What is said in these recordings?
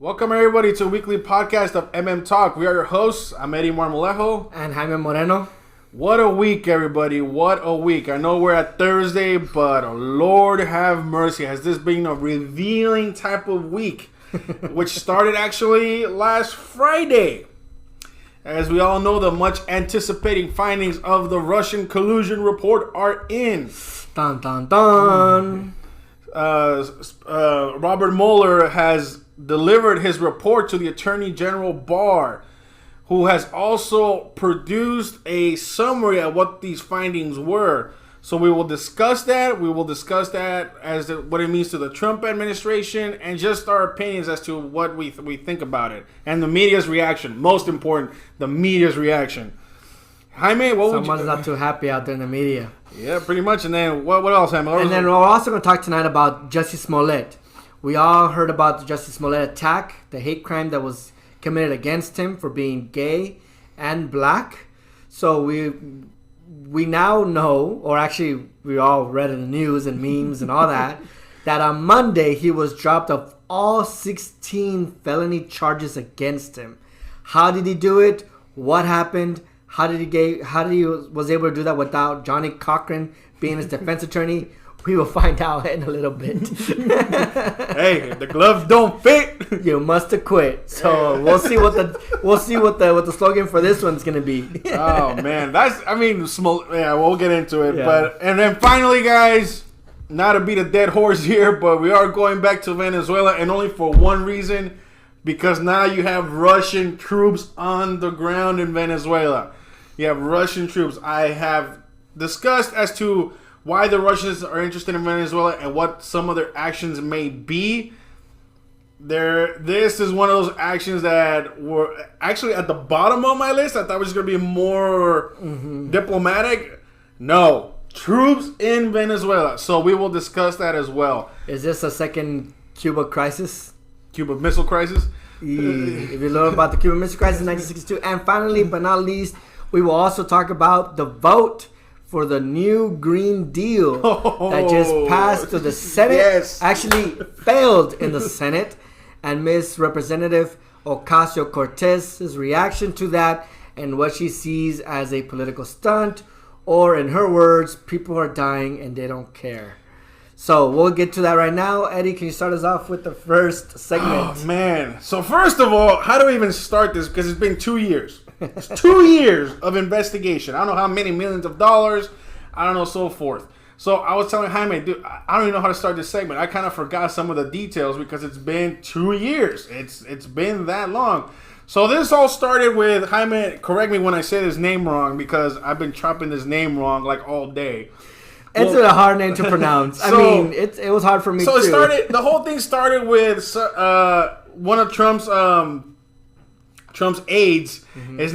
Welcome everybody to a weekly podcast of Talk. We are your hosts. I'm Eddie Marmolejo. And Jaime Moreno. What a week, everybody. What a week. I know we're at Thursday, but Lord have mercy. Has this been a revealing type of week? Which started actually last Friday. As we all know, the much anticipating findings of the Russian collusion report are in. Dun, dun, dun. Robert Mueller has delivered his report to the Attorney General Barr, who has also produced a summary of what these findings were. So we will discuss that. We will discuss that as what it means to the Trump administration and just our opinions as to what we think about it. And the media's reaction. Most important, the media's reaction. Jaime, what would you... Someone's not too happy out there in the media. Yeah, pretty much. And then what else, Jaime? And then we're also going to talk tonight about Jussie Smollet. We all heard about the Jussie Smollet attack, the hate crime that was committed against him for being gay and black. So we now know, or actually we all read in the news and memes and all that on Monday he was dropped of all 16 felony charges against him. How did he do it? What happened? How did he was able to do that without Johnny Cochran being his defense attorney? We will find out in a little bit. Hey, if the gloves don't fit, you must have quit. So we'll see what the slogan for this one's gonna be. Oh man, we'll get into it. Yeah. And then finally, guys, not to beat a dead horse here, but we are going back to Venezuela, and only for one reason, because now you have Russian troops on the ground in Venezuela. You have Russian troops. I have discussed as to why the Russians are interested in Venezuela and what some of their actions may be. This is one of those actions that were actually at the bottom of my list. I thought it was going to be more diplomatic. No. Troops in Venezuela. So we will discuss that as well. Is this a second Cuba crisis? Cuba Missile Crisis? If you learn about the Cuban Missile Crisis in 1962. And finally, but not least, we will also talk about the vote for the new Green Deal that just passed to the Senate. Yes. Actually failed in the Senate. And Miss Representative Ocasio-Cortez's reaction to that and what she sees as a political stunt, or in her words, people are dying and they don't care. So we'll get to that right now. Eddie, can you start us off with the first segment? Oh, man. So first of all, how do we even start this? Because it's been 2 years. It's 2 years of investigation. I don't know how many millions of dollars. I don't know, so forth. So I was telling Jaime, dude, I don't even know how to start this segment. I kind of forgot some of the details because it's been 2 years. It's been that long. So this all started with, Jaime, correct me when I say his name wrong because I've been chopping his name wrong like all day. It's a hard name to pronounce. It was hard for me too. So the whole thing started with one of Trump's aides. Mm-hmm. His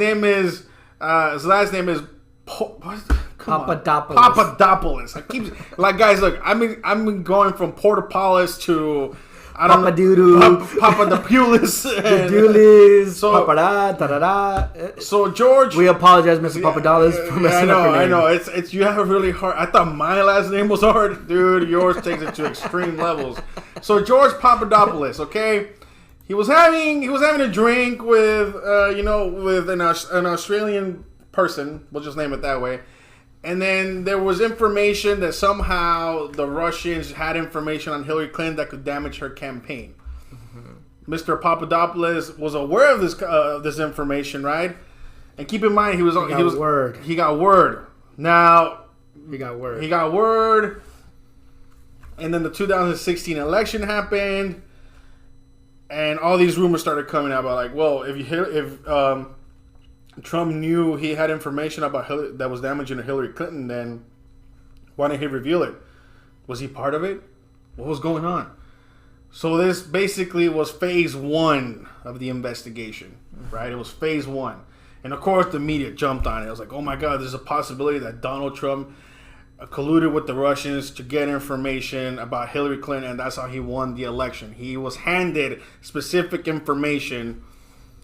last name is Papadopoulos. I keep guys, look, I've been going from Portapoulos to Papadopoulos. So George, we apologize, Mr. Papadopoulos, for messing up your name. I know. It's you have a really hard. I thought my last name was hard, dude. Yours takes it to extreme levels. So George Papadopoulos, okay. He was having a drink with with an Australian person. We'll just name it that way. And then there was information that somehow the Russians had information on Hillary Clinton that could damage her campaign. Mm-hmm. Mr. Papadopoulos was aware of this information, right? And keep in mind, he got word. Now he got word. And then the 2016 election happened. And all these rumors started coming out about if Trump knew he had information about that was damaging Hillary Clinton, then why didn't he reveal it? Was he part of it? What was going on? So this basically was phase one of the investigation, right? It was phase one. And of course the media jumped on it. It was like, oh my God, there's a possibility that Donald Trump colluded with the Russians to get information about Hillary Clinton, and that's how he won the election. He was handed specific information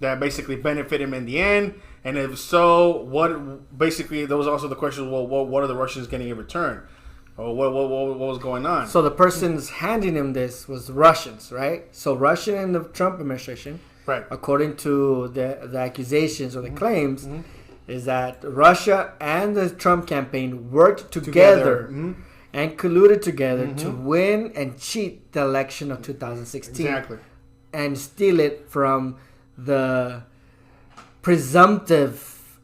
that basically benefited him in the end. And if so, there was also the question, well, what are the Russians getting in return? or what was going on. So the person's handing him this was Russians, right? So Russia and the Trump administration, right, according to the accusations or the claims, is that Russia and the Trump campaign worked together. And colluded together to win and cheat the election of 2016. Exactly. And steal it from the presumptive.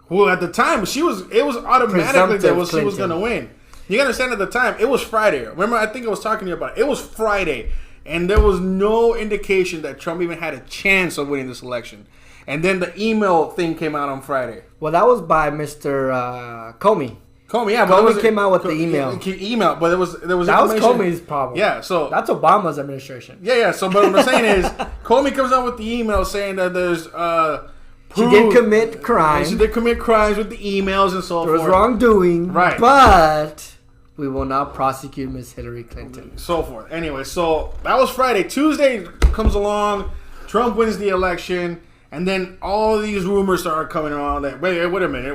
Well, at the time, it was automatically that she was going to win. You gotta understand, at the time, it was Friday. Remember, I think I was talking to you about it. It was Friday. And there was no indication that Trump even had a chance of winning this election. And then the email thing came out on Friday. Well, that was by Mr. Comey. Comey came out with the email. But there was that was Comey's problem. Yeah, so that's Obama's administration. Yeah. So, but what I'm saying is, Comey comes out with the email saying that there's she did commit crimes. She did commit crimes with the emails and so forth. There was wrongdoing, right? But we will not prosecute Miss Hillary Clinton. So forth. Anyway, so that was Friday. Tuesday comes along. Trump wins the election. And then all these rumors start coming around that wait a minute,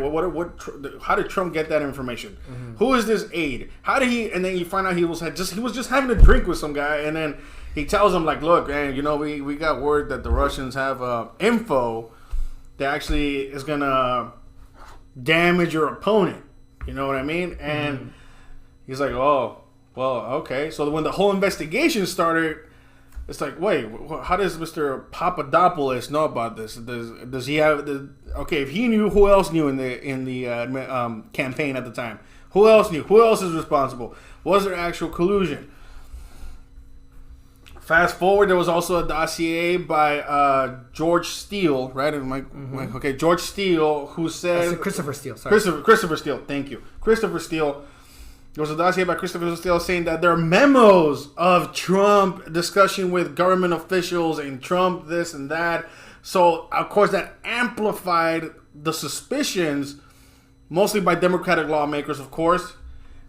how did Trump get that information? Who is this aide? How did he? And then you find out he was just having a drink with some guy, and then he tells him like, look, man, we got word that the Russians have info that actually is gonna damage your opponent. You know what I mean? And he's like, oh, well, okay. So when the whole investigation started. It's like, wait, how does Mr. Papadopoulos know about this? Does he have okay? If he knew, who else knew in the campaign at the time? Who else knew? Who else is responsible? Was there actual collusion? Fast forward, there was also a dossier by George Steele, right? Okay, George Steele, who said Christopher Steele. Sorry, Christopher Steele. Thank you, Christopher Steele. There was a dossier by Christopher Steele saying that there are memos of Trump discussion with government officials and Trump this and that. So, of course, that amplified the suspicions, mostly by Democratic lawmakers, of course,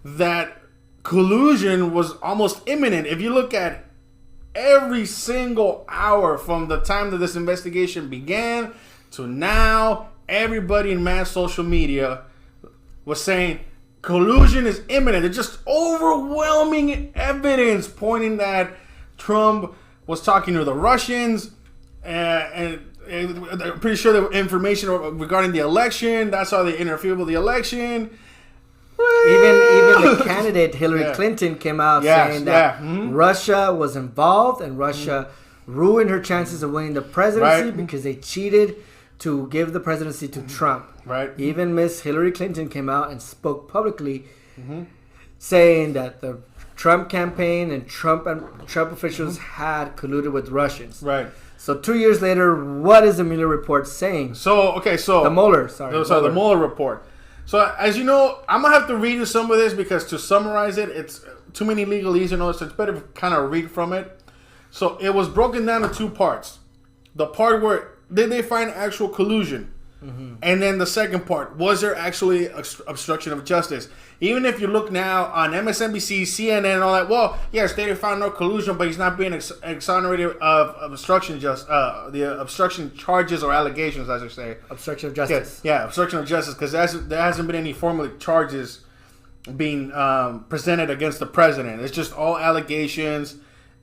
that collusion was almost imminent. If you look at every single hour from the time that this investigation began to now, everybody in mass social media was saying, collusion is imminent. There's just overwhelming evidence pointing that Trump was talking to the Russians, and I'm pretty sure the information regarding the election. That's how they interfered with the election. Even the candidate Hillary Clinton came out saying that Russia was involved and Russia ruined her chances of winning the presidency because they cheated to give the presidency to Trump. Right. Even Miss Hillary Clinton came out and spoke publicly saying that the Trump campaign and Trump officials had colluded with Russians. Right. So 2 years later, what is the Mueller report saying? The Mueller, the Mueller report. So as you know, I'm gonna have to read you some of this because to summarize it, it's too many legalese, so it's better to kind of read from it. So it was broken down to two parts. The part where did they find actual collusion? And then the second part, was there actually obstruction of justice? Even if you look now on MSNBC, CNN, and all that, well, yes, they found no collusion, but he's not being exonerated of obstruction, the obstruction charges or allegations, as I say. Obstruction of justice. Yeah, obstruction of justice, because there hasn't been any formal charges being presented against the president. It's just all allegations.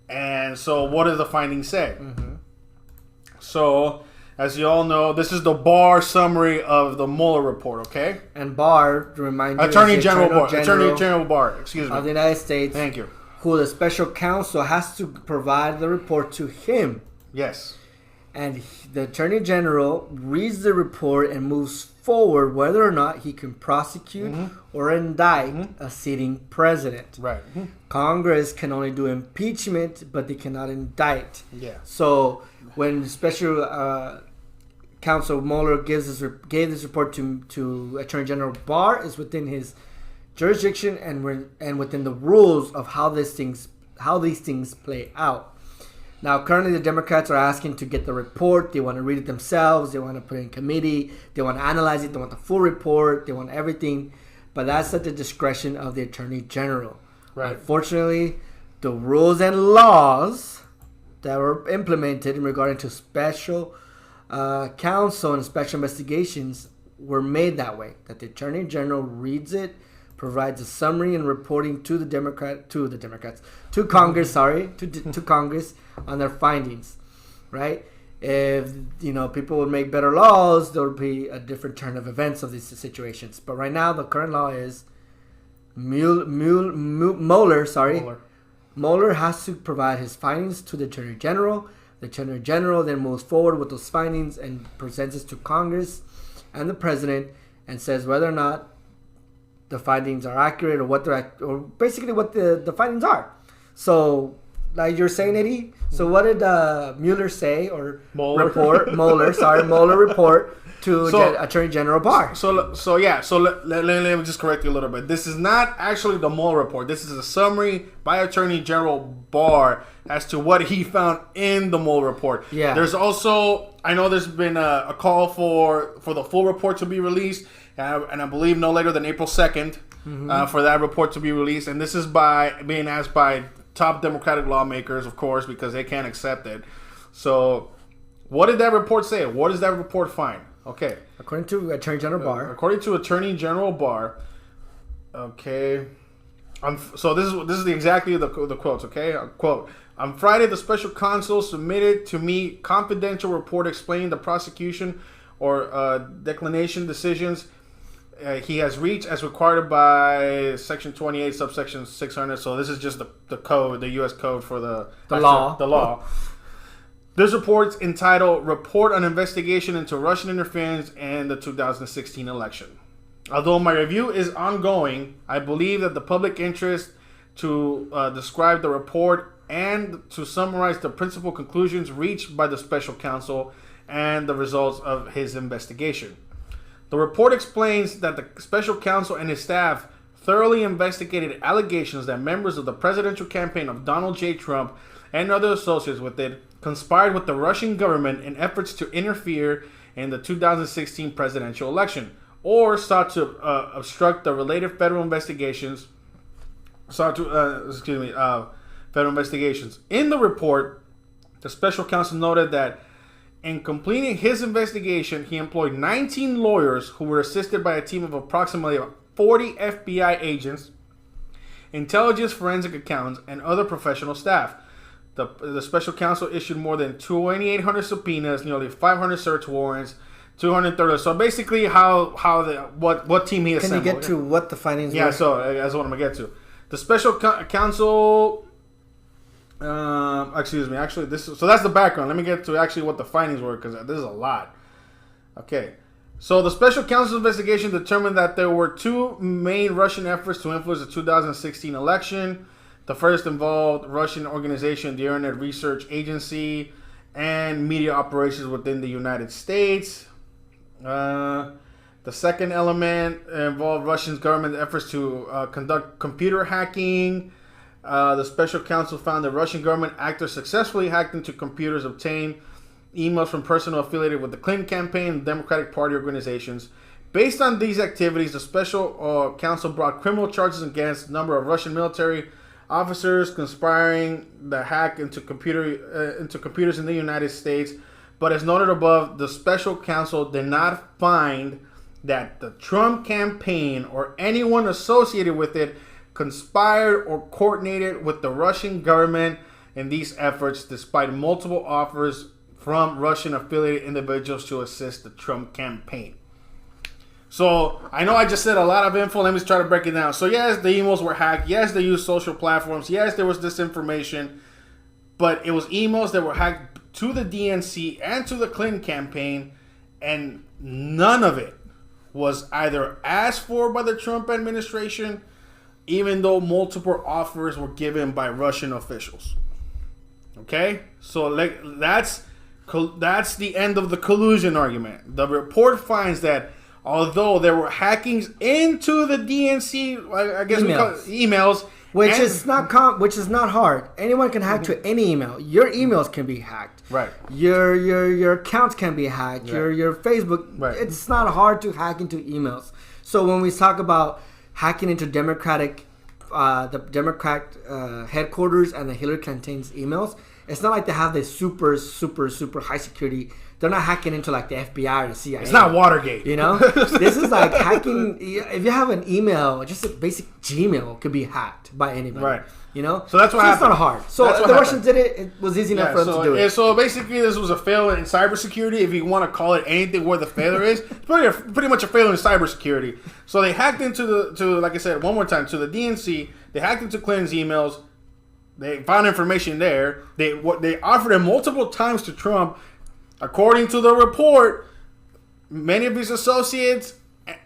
And so what do the findings say? So, as you all know, this is the Barr summary of the Mueller report, okay? And Barr, to remind you, Attorney General Barr, excuse me. Of the United States. Thank you. Who the special counsel has to provide the report to him. Yes. And the Attorney General reads the report and moves forward whether or not he can prosecute or indict a sitting president. Right. Congress can only do impeachment, but they cannot indict. Yeah. So when special counsel Mueller gave this report to Attorney General Barr, is within his jurisdiction and within the rules of how these things play out. Now, currently, the Democrats are asking to get the report. They want to read it themselves. They want to put it in committee. They want to analyze it. They want the full report. They want everything. But that's at the discretion of the Attorney General. Right. Unfortunately, the rules and laws that were implemented in regarding to special counsel and special investigations were made that way. That the Attorney General reads it, provides a summary and reporting to Congress, to Congress on their findings, right? If people would make better laws, there would be a different turn of events of these situations. But right now, the current law is Mueller has to provide his findings to the Attorney General. The Attorney General then moves forward with those findings and presents it to Congress and the President and says whether or not the findings are accurate or basically what the findings are. So, like you're saying, Eddie, so what did Mueller say or Mueller report to Attorney General Barr? So let me just correct you a little bit. This is not actually the Mueller report. This is a summary by Attorney General Barr as to what he found in the Mueller report. Yeah. There's also, I know there's been a call for the full report to be released, and I believe no later than April 2nd for that report to be released. And this is being asked by top Democratic lawmakers, of course, because they can't accept it. So, what did that report say? What does that report find? Okay. According to Attorney General Barr. According to Attorney General Barr. Okay. So this is exactly the quotes. Okay. Quote: On Friday, the special counsel submitted to me confidential report explaining the prosecution or declination decisions he has reached as required by Section 28, subsection 600. So this is just the code, the U.S. code for the law. The law. This report's entitled Report on Investigation into Russian Interference in the 2016 Election. Although my review is ongoing, I believe that the public interest to describe the report and to summarize the principal conclusions reached by the special counsel and the results of his investigation. The report explains that the special counsel and his staff thoroughly investigated allegations that members of the presidential campaign of Donald J. Trump and other associates with it conspired with the Russian government in efforts to interfere in the 2016 presidential election, or sought to obstruct the related federal investigations. Federal investigations. In the report, the special counsel noted that in completing his investigation, he employed 19 lawyers who were assisted by a team of approximately 40 FBI agents, intelligence forensic accountants, and other professional staff. The special counsel issued more than 2,800 subpoenas, nearly 500 search warrants, 230. So basically, what team he assembled. Can you get to what the findings were? Yeah, so that's what I'm gonna get to. The special counsel. Excuse me. Actually, so that's the background. Let me get to actually what the findings were, because this is a lot. Okay. So the special counsel's investigation determined that there were two main Russian efforts to influence the 2016 election. The first involved Russian organization, the Internet Research Agency, and media operations within the United States. The second element involved Russian government efforts to conduct computer hacking. The special counsel found that Russian government actors successfully hacked into computers, obtained emails from personnel affiliated with the Clinton campaign and Democratic Party organizations. Based on these activities, the special counsel brought criminal charges against a number of Russian military officers conspiring the hack into computers in the United States. But as noted above, the special counsel did not find that the Trump campaign or anyone associated with it conspired or coordinated with the Russian government in these efforts, despite multiple offers from Russian affiliated individuals to assist the Trump campaign. So, I know I just said a lot of info. Let me try to break it down. So, yes, the emails were hacked. Yes, they used social platforms. Yes, there was disinformation. But it was emails that were hacked to the DNC and to the Clinton campaign. And none of it was either asked for by the Trump administration, even though multiple offers were given by Russian officials. Okay? So, that's the end of the collusion argument. The report finds that although there were hackings into the DNC, I guess we call it emails, which is not hard. Anyone can hack to any email. Your emails can be hacked. Right. Your accounts can be hacked. Right. Your Facebook. Right. It's not hard to hack into emails. So when we talk about hacking into the Democrat headquarters and the Hillary Clinton's emails, it's not like they have this super high security they're not hacking into like the FBI or the CIA. It's not Watergate. You know, this is like hacking. If you have an email, just a basic Gmail could be hacked by anybody. Right. You know, so that's what happened. It's not hard. So the Russians did it. It was easy enough for them to do it. So basically, this was a failure in cybersecurity. If you want to call it anything where the failure is, it's pretty much a failure in cybersecurity. So they hacked into like I said one more time, to the DNC. They hacked into Clinton's emails. They found information there. They offered it multiple times to Trump. According to the report, many of his associates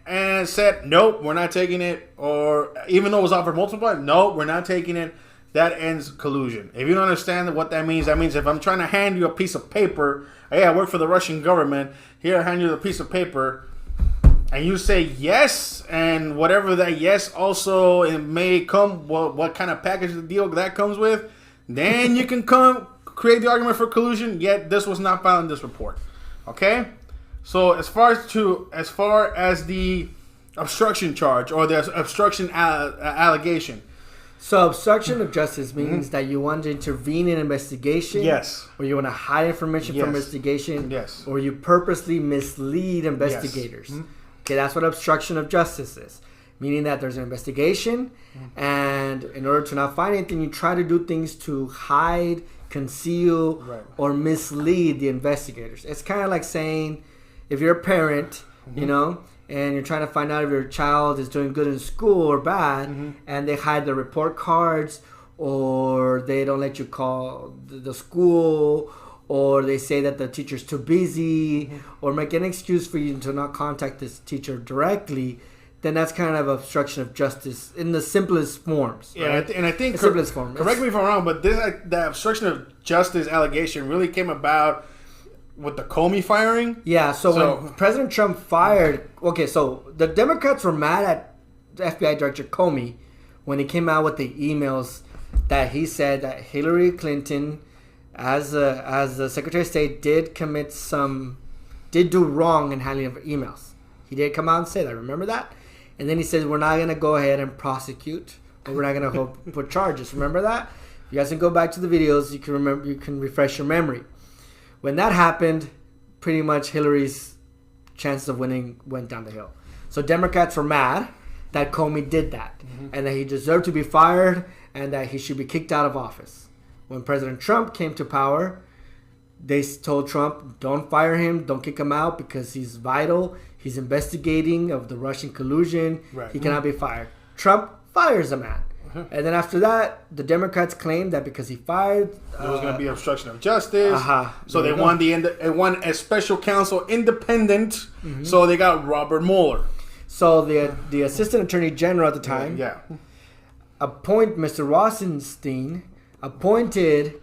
and said, nope, we're not taking it. Or even though it was offered multiple times, nope, we're not taking it. That ends collusion. If you don't understand what that means if I'm trying to hand you a piece of paper, hey, I work for the Russian government, here I hand you the piece of paper, and you say yes, and whatever that yes also it may come, what kind of package the deal that comes with, then you can create the argument for collusion. Yet this was not found in this report. Okay? So as far as the obstruction charge or the obstruction allegation. So obstruction of justice means that you want to intervene in an investigation. Yes. Or you want to hide information from investigation. Yes. Or you purposely mislead investigators. Yes. Okay, that's what obstruction of justice is. Meaning that there's an investigation, and in order to not find anything, you try to do things to hide, conceal, or mislead the investigators. It's kind of like saying, if you're a parent, you know, and you're trying to find out if your child is doing good in school or bad, and they hide the report cards, or they don't let you call the school, or they say that the teacher's too busy, or make an excuse for you to not contact this teacher directly, then that's kind of obstruction of justice in the simplest forms. Right? Yeah, and I think, the simplest form. Correct me if I'm wrong, but the obstruction of justice allegation really came about with the Comey firing. Yeah, so when President Trump fired, so the Democrats were mad at the FBI Director Comey when he came out with the emails that he said that Hillary Clinton, as the Secretary of State, did do wrong in handling of emails. He did come out and say that. Remember that? And then he said, we're not going to go ahead and prosecute, or we're not going to put charges. Remember that? If you guys can go back to the videos, you can refresh your memory. When that happened, pretty much Hillary's chances of winning went down the hill. So Democrats were mad that Comey did that, and that he deserved to be fired, and that he should be kicked out of office. When President Trump came to power, they told Trump, don't fire him, don't kick him out, because he's vital. He's investigating of the Russian collusion. Right. He cannot be fired. Trump fires a man. And then after that, the Democrats claimed that because he fired, there was going to be obstruction of justice. So they won a special counsel independent. So they got Robert Mueller. So the assistant attorney general at the time, Mr. Rosenstein appointed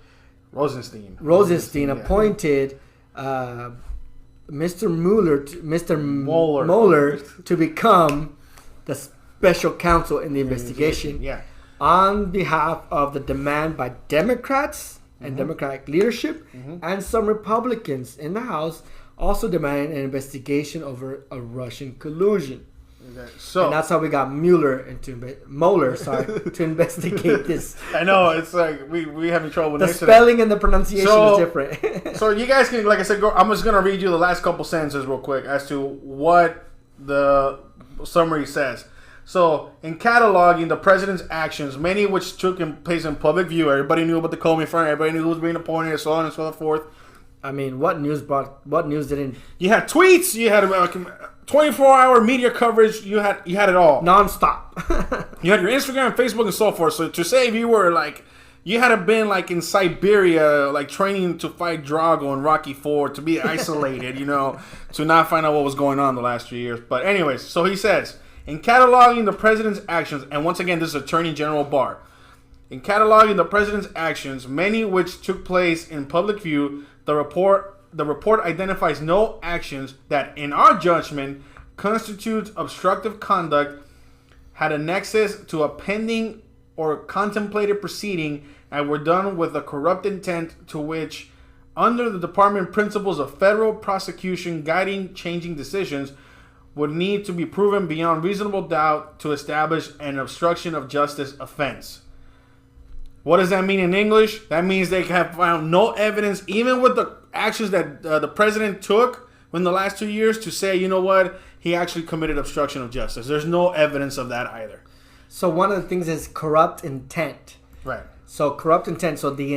Mr. Mueller to become the special counsel in the investigation on behalf of the demand by Democrats and Democratic leadership and some Republicans in the House also demanding an investigation over a Russian collusion. Okay. So, and that's how we got Mueller to investigate this. I know, it's like we having trouble. The spelling and the pronunciation is different. So you guys can, like I said, I'm just going to read you the last couple sentences real quick as to what the summary says. So, in cataloging the president's actions, many of which took place in public view, everybody knew about the Comey firing, everybody knew who was being appointed, and so on and so forth. I mean, what news didn't... You had tweets, you had 24-hour media coverage, you had it all. Non-stop. You had your Instagram, Facebook, and so forth. So to say if you were you had to been in Siberia, training to fight Drago in Rocky IV, to be isolated, to not find out what was going on the last 3 years. But anyways, so he says, in cataloging the president's actions, and once again, this is Attorney General Barr, in cataloging the president's actions, many which took place in public view, the report identifies no actions that, in our judgment, constitutes obstructive conduct, had a nexus to a pending or contemplated proceeding, and were done with a corrupt intent to which, under the department principles of federal prosecution guiding changing decisions, would need to be proven beyond reasonable doubt to establish an obstruction of justice offense. What does that mean in English? That means they have found no evidence, even with the actions that the president took in the last 2 years to say, you know what, he actually committed obstruction of justice. There's no evidence of that either. So one of the things is corrupt intent. Right. So corrupt intent. So the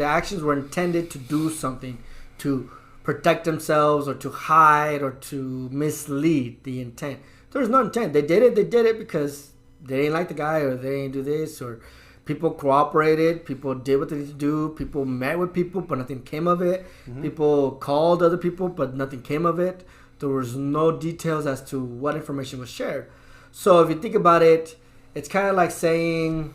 actions were intended to do something, to protect themselves or to hide or to mislead. The intent. There's no intent. They did it because they didn't like the guy, or they didn't do this, or people cooperated. People did what they needed to do. People met with people, but nothing came of it. Mm-hmm. People called other people, but nothing came of it. There was no details as to what information was shared. So if you think about it, it's kind of like saying,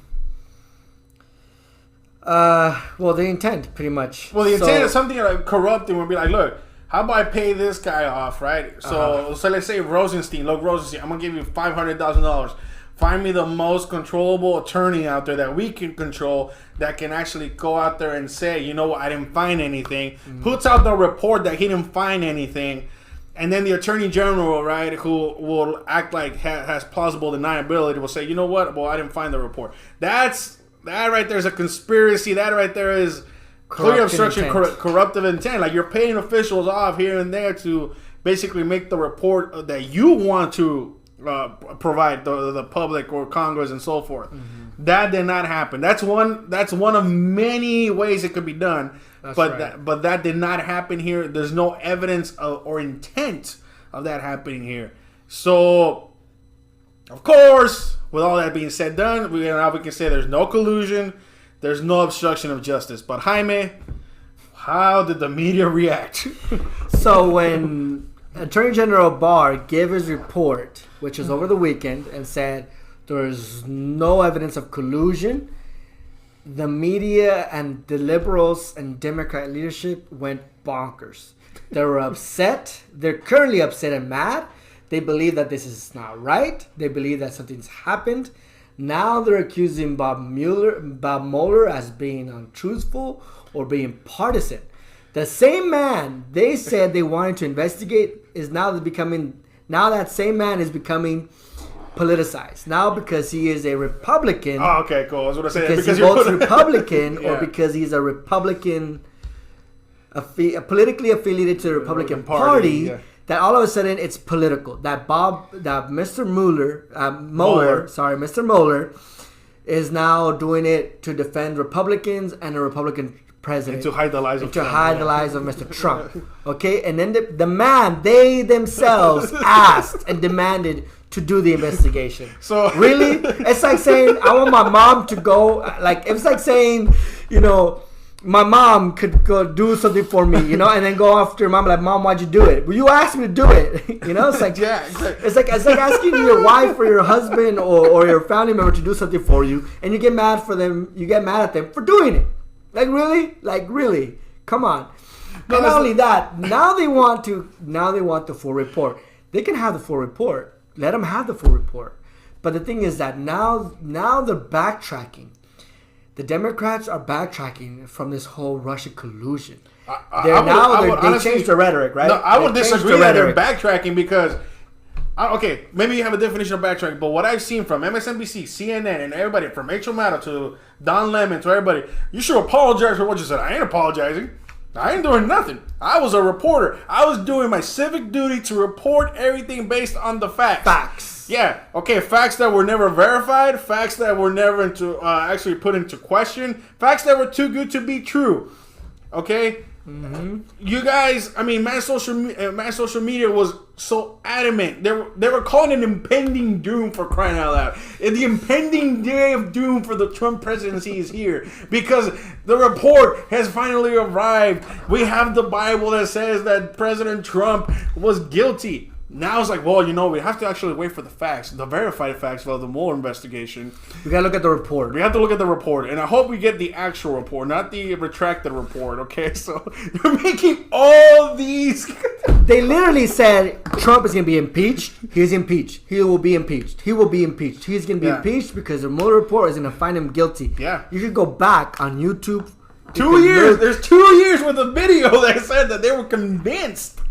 well, the intent, pretty much. Well, the intent is something like corrupt, and we'll be like, look, how about I pay this guy off, right? So let's say Rosenstein. Look, Rosenstein, I'm going to give you $500,000. Find me the most controllable attorney out there that we can control that can actually go out there and say, you know what, I didn't find anything. Mm-hmm. Puts out the report that he didn't find anything. And then the attorney general, right, who will act like has plausible deniability, will say, you know what, well, I didn't find the report. That right there is a conspiracy. That right there is clear obstruction, corruptive intent. Like, you're paying officials off here and there to basically make the report that you want to provide the public or Congress and so forth. Mm-hmm. That did not happen. That's one of many ways it could be done. But that did not happen here. There's no evidence or intent of that happening here. So, of course, with all that being said, done, we can say there's no collusion, there's no obstruction of justice. But Jaime, how did the media react? So when Attorney General Barr gave his report, which was over the weekend, and said there's no evidence of collusion, the media and the liberals and Democrat leadership went bonkers. They were upset. They're currently upset and mad. They believe that this is not right. They believe that something's happened. Now they're accusing Bob Mueller as being untruthful or being partisan. The same man they said they wanted to investigate is now that same man is becoming politicized now because he is a Republican. Oh, okay, cool. I was going to say because he votes Republican, yeah. Or because he's a Republican, politically affiliated to the Republican Party. Yeah. That all of a sudden it's political. That Mr. Mr. Mueller is now doing it to defend Republicans and a Republican president. And to hide the lies of Trump. The lies of Mr. Trump. Okay, and then the man, they themselves asked and demanded to do the investigation. So really, it's like saying I want my mom to go. Like, it's like saying, you know, my mom could go do something for me, you know, and then go after mom like, Mom, why'd you do it? Well, you asked me to do it. You know, it's like yeah, exactly. It's like asking your wife or your husband or your family member to do something for you, and you get mad for them. You get mad at them for doing it. Like really, come on. No, and not only that, now they want the full report. They can have the full report. Let them have the full report. But the thing is that now they're backtracking. The Democrats are backtracking from this whole Russia collusion. They changed the rhetoric, right? No, I would disagree that they're backtracking because, okay, maybe you have a definition of backtracking, but what I've seen from MSNBC, CNN, and everybody, from Rachel Maddow to Don Lemon to everybody, you should apologize for what you said. I ain't apologizing. I ain't doing nothing. I was a reporter. I was doing my civic duty to report everything based on the facts. Facts. Yeah. Okay. Facts that were never verified. Facts that were never actually put into question. Facts that were too good to be true. Okay. Mm-hmm. You guys, I mean, mass social media was so adamant. They were calling it impending doom, for crying out loud. And the impending day of doom for the Trump presidency is here because the report has finally arrived. We have the Bible that says that President Trump was guilty. Now it's like, well, you know, we have to actually wait for the facts, the verified facts of the Mueller investigation. We got to look at the report. We have to look at the report. And I hope we get the actual report, not the retracted report, okay? So you're making all these... They literally said Trump is going to be impeached. He's impeached. He will be impeached. He will be impeached. He's going to be impeached because the Mueller report is going to find him guilty. Yeah. You should go back on YouTube. 2 years. There's 2 years worth of video that said that they were convinced.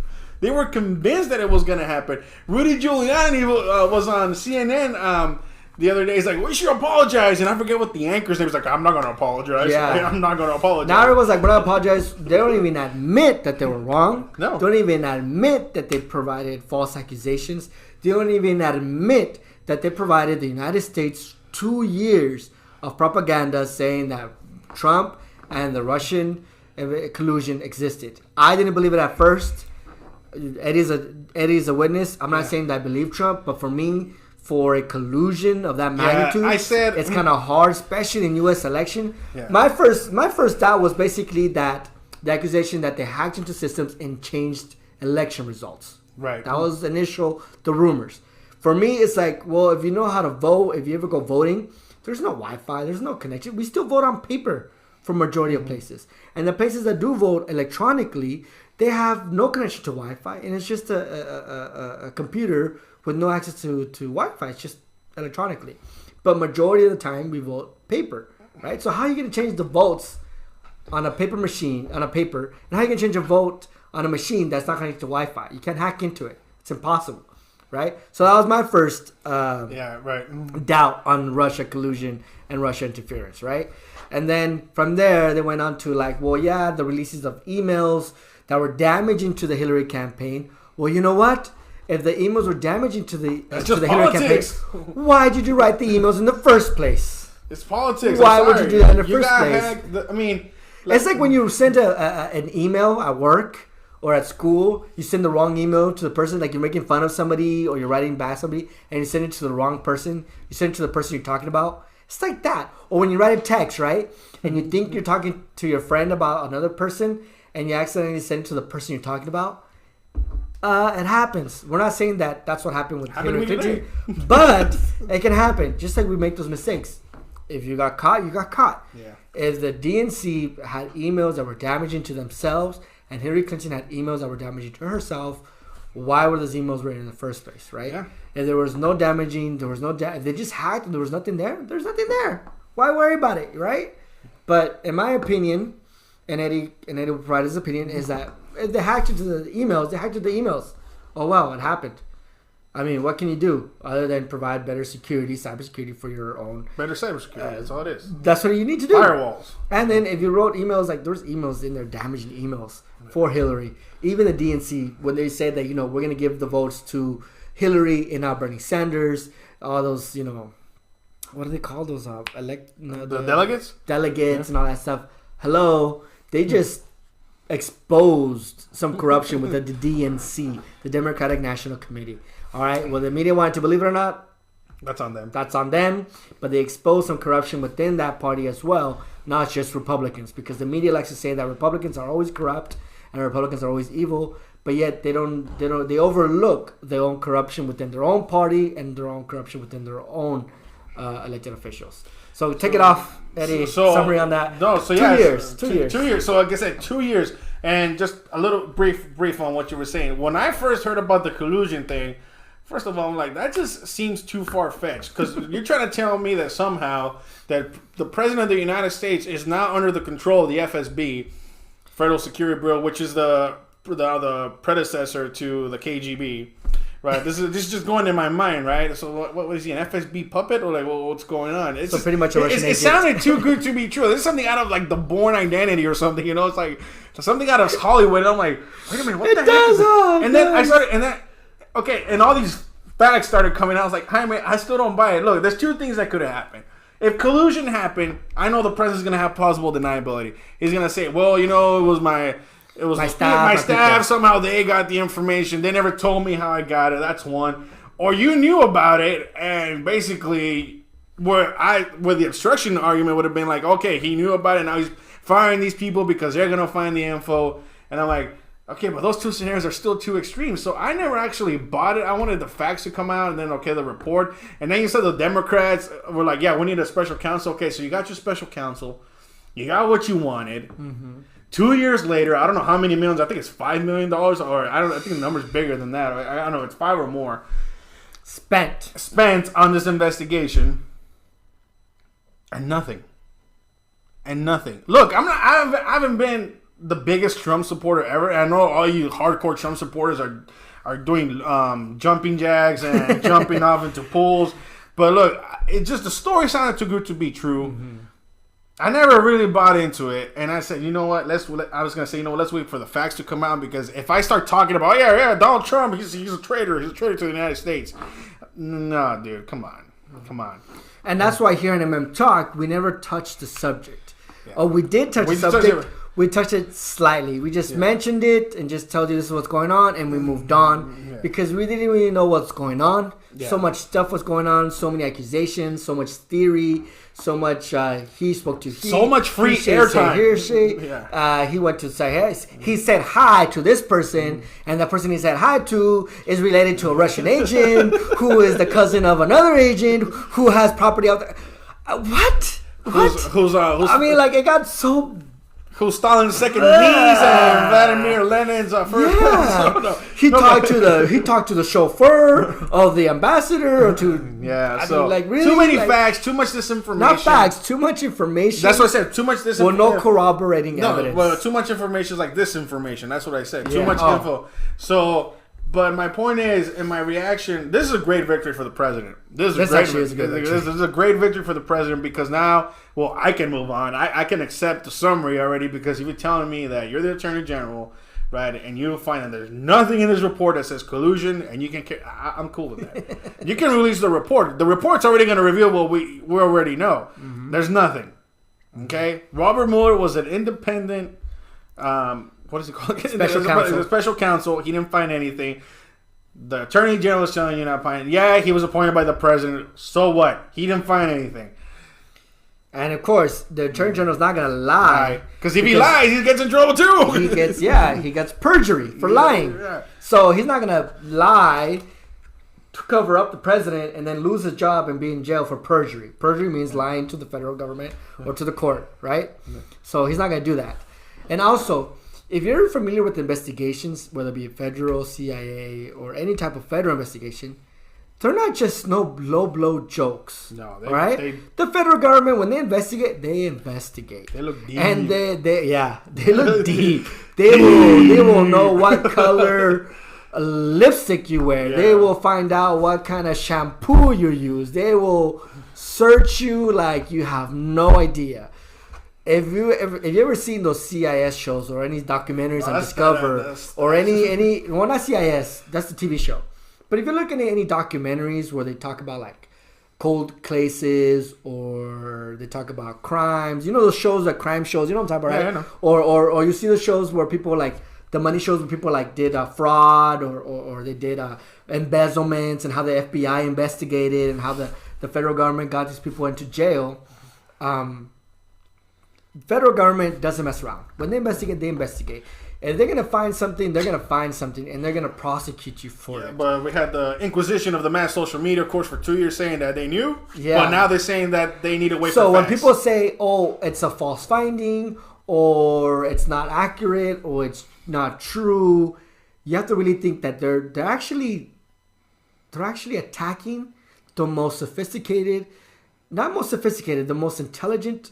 They were convinced that it was going to happen. Rudy Giuliani was on CNN the other day, he's like, we should apologize. And I forget what the anchor's name was like, I'm not going to apologize. Yeah. I'm not going to apologize. Now everyone's like, we're not apologize. They don't even admit that they were wrong. No. Don't even admit that they provided false accusations. They don't even admit that they provided the United States 2 years of propaganda saying that Trump and the Russian collusion existed. I didn't believe it at first. Eddie's a witness. I'm not saying that I believe Trump, but for me, for a collusion of that magnitude, I said it's kind of hard, especially in U.S. election. Yeah. My first thought was basically that the accusation that they hacked into systems and changed election results. Right. That was the rumors. For me, it's like, well, if you know how to vote, if you ever go voting, there's no Wi-Fi, there's no connection. We still vote on paper for majority of places. And the places that do vote electronically, they have no connection to Wi-Fi, and it's just a computer with no access to Wi-Fi. It's just electronically. But majority of the time, we vote paper, right? So how are you going to change the votes on a paper machine, on a paper, and how are you going to change a vote on a machine that's not connected to Wi-Fi? You can't hack into it. It's impossible, right? So that was my first doubt on Russia collusion and Russia interference, right? And then from there, they went on to like, well, yeah, the releases of emails that were damaging to the Hillary campaign. Well, you know what? If the emails were damaging to the Hillary campaign, why did you write the emails in the first place? It's politics. Why would you do that in the first place? It's like when you send an email at work or at school, you send the wrong email to the person, like you're making fun of somebody or you're writing back somebody, and you send it to the wrong person. You send it to the person you're talking about. It's like that. Or when you write a text, right? And you think you're talking to your friend about another person, and you accidentally send it to the person you're talking about. It happens. We're not saying that that's what happened with Hillary Clinton, but it can happen. Just like we make those mistakes. If you got caught, you got caught. Yeah. If the DNC had emails that were damaging to themselves, and Hillary Clinton had emails that were damaging to herself, why were those emails written in the first place, right? Yeah. If there was no damaging, if they just hacked and there was nothing there, there's nothing there. Why worry about it, right? But in my opinion, and Eddie will provide his opinion, is that if they hacked into the emails, they hacked into the emails. Oh, well, it happened. I mean, what can you do other than provide better security, cybersecurity for your own? Better cybersecurity, that's all it is. That's what you need to do. Firewalls. And then if you wrote emails, like there's emails in there, damaging emails for Hillary. Even the DNC, when they said that, we're going to give the votes to Hillary and not Bernie Sanders, all those, what do they call those? The delegates? Delegates and all that stuff. Hello. They just exposed some corruption with the DNC, the Democratic National Committee. All right. Well, the media wanted to believe it or not. That's on them. That's on them. But they exposed some corruption within that party as well, not just Republicans, because the media likes to say that Republicans are always corrupt and Republicans are always evil, but yet they overlook their own corruption within their own party and their own corruption within their own elected officials. So take it off, Eddie. Summary on that. No, so 2 years. 2 years. 2 years. So like I said, 2 years. And just a little brief on what you were saying. When I first heard about the collusion thing, first of all, I'm like, that just seems too far-fetched. Because you're trying to tell me that somehow that the President of the United States is not under the control of the FSB, Federal Security Bureau, which is the predecessor to the KGB. Right, this is just going in my mind, right? So what is he, an FSB puppet, or like what's going on? It's pretty much a Russian agent. It sounded too good to be true. This is something out of like the Bourne Identity or something, It's like something out of Hollywood. And I'm like, wait a minute, what the heck is this? And then I started, and all these facts started coming out. I was like, Jaime, I still don't buy it. Look, there's two things that could have happened. If collusion happened, I know the president's gonna have plausible deniability. He's gonna say, well, it was my staff. Somehow they got the information. They never told me how I got it. That's one. Or you knew about it, and basically, where the obstruction argument would have been like, okay, he knew about it. Now he's firing these people because they're gonna find the info. And I'm like, okay, but those two scenarios are still too extreme. So I never actually bought it. I wanted the facts to come out, and then the report. And then you said the Democrats were like, yeah, we need a special counsel. Okay, so you got your special counsel. You got what you wanted. Mm-hmm. 2 years later, I don't know how many millions. I think it's $5 million, or I think the number's bigger than that. I don't know. It's 5 or more. Spent on this investigation, and nothing. Look, I haven't been the biggest Trump supporter ever. I know all you hardcore Trump supporters are doing jumping jacks and jumping off into pools. But look, it just the story sounded too good to be true. I never really bought into it, and I said, you know what? I was gonna say, let's wait for the facts to come out, because if I start talking about, Donald Trump, he's a traitor, to the United States. No, dude, come on. And that's why here in MM Talk, we never touched the subject. Yeah. Oh, we did touch the subject. We touched it slightly. We just mentioned it and just told you this is what's going on, and we moved on because we didn't really know what's going on. Yeah. So much stuff was going on, so many accusations, so much theory, so much he spoke to he. So much free airtime. He went to say, he said hi to this person, and the person he said hi to is related to a Russian agent who is the cousin of another agent who has property out there. What? Who's I mean, like, it got so... Who's Stalin's second niece and Vladimir Lenin's first? Yeah, he talked to the chauffeur of the ambassador or to really, too many facts, too much disinformation. Not facts, too much information. That's what I said. Too much disinformation. Well, no corroborating evidence. Well, too much information is like disinformation. That's what I said. Too much info. So. But my point is, in my reaction, this is a great victory for the president. This is a great victory for the president, because now, I can move on. I can accept the summary already, because if you're telling me that you're the attorney general, right, and you find that there's nothing in this report that says collusion, and you can, I'm cool with that. You can release the report. The report's already going to reveal what we already know. Mm-hmm. There's nothing. Okay? Robert Mueller was an independent... what is it called? Special counsel. He didn't find anything. The attorney general is telling you not finding. Yeah, he was appointed by the president. So what? He didn't find anything. And of course, the attorney general is not going to lie. Because if he lies, he gets in trouble too. He gets perjury for lying. Yeah. So he's not going to lie to cover up the president and then lose his job and be in jail for perjury. Perjury means lying to the federal government or to the court, right? Yeah. So he's not going to do that. And also, if you're familiar with investigations, whether it be federal, CIA, or any type of federal investigation, they're not just no low-blow jokes. No, the federal government, when they investigate, they investigate. They look deep. And they look deep. They will know what color lipstick you wear. Yeah. They will find out what kind of shampoo you use. They will search you like you have no idea. If you ever seen those CIS shows or any documentaries on Discover or any not CIS, that's the TV show. But if you're looking at any documentaries where they talk about like cold cases or they talk about crimes, those shows, like crime shows, you know what I'm talking about, right? Yeah, I know. Or you see the shows where people like the money shows where people like did fraud or they did embezzlements and how the FBI investigated and how the federal government got these people into jail. Federal government doesn't mess around. When they investigate, they investigate. If they're going to find something, they're going to find something, and they're going to prosecute you for it. But we had the inquisition of the mass social media, of course, for 2 years saying that they knew. Yeah. But now they're saying that they need to wait for facts. So when people say, it's a false finding, or it's not accurate, or it's not true, you have to really think that they're actually attacking the most sophisticated, not most sophisticated, the most intelligent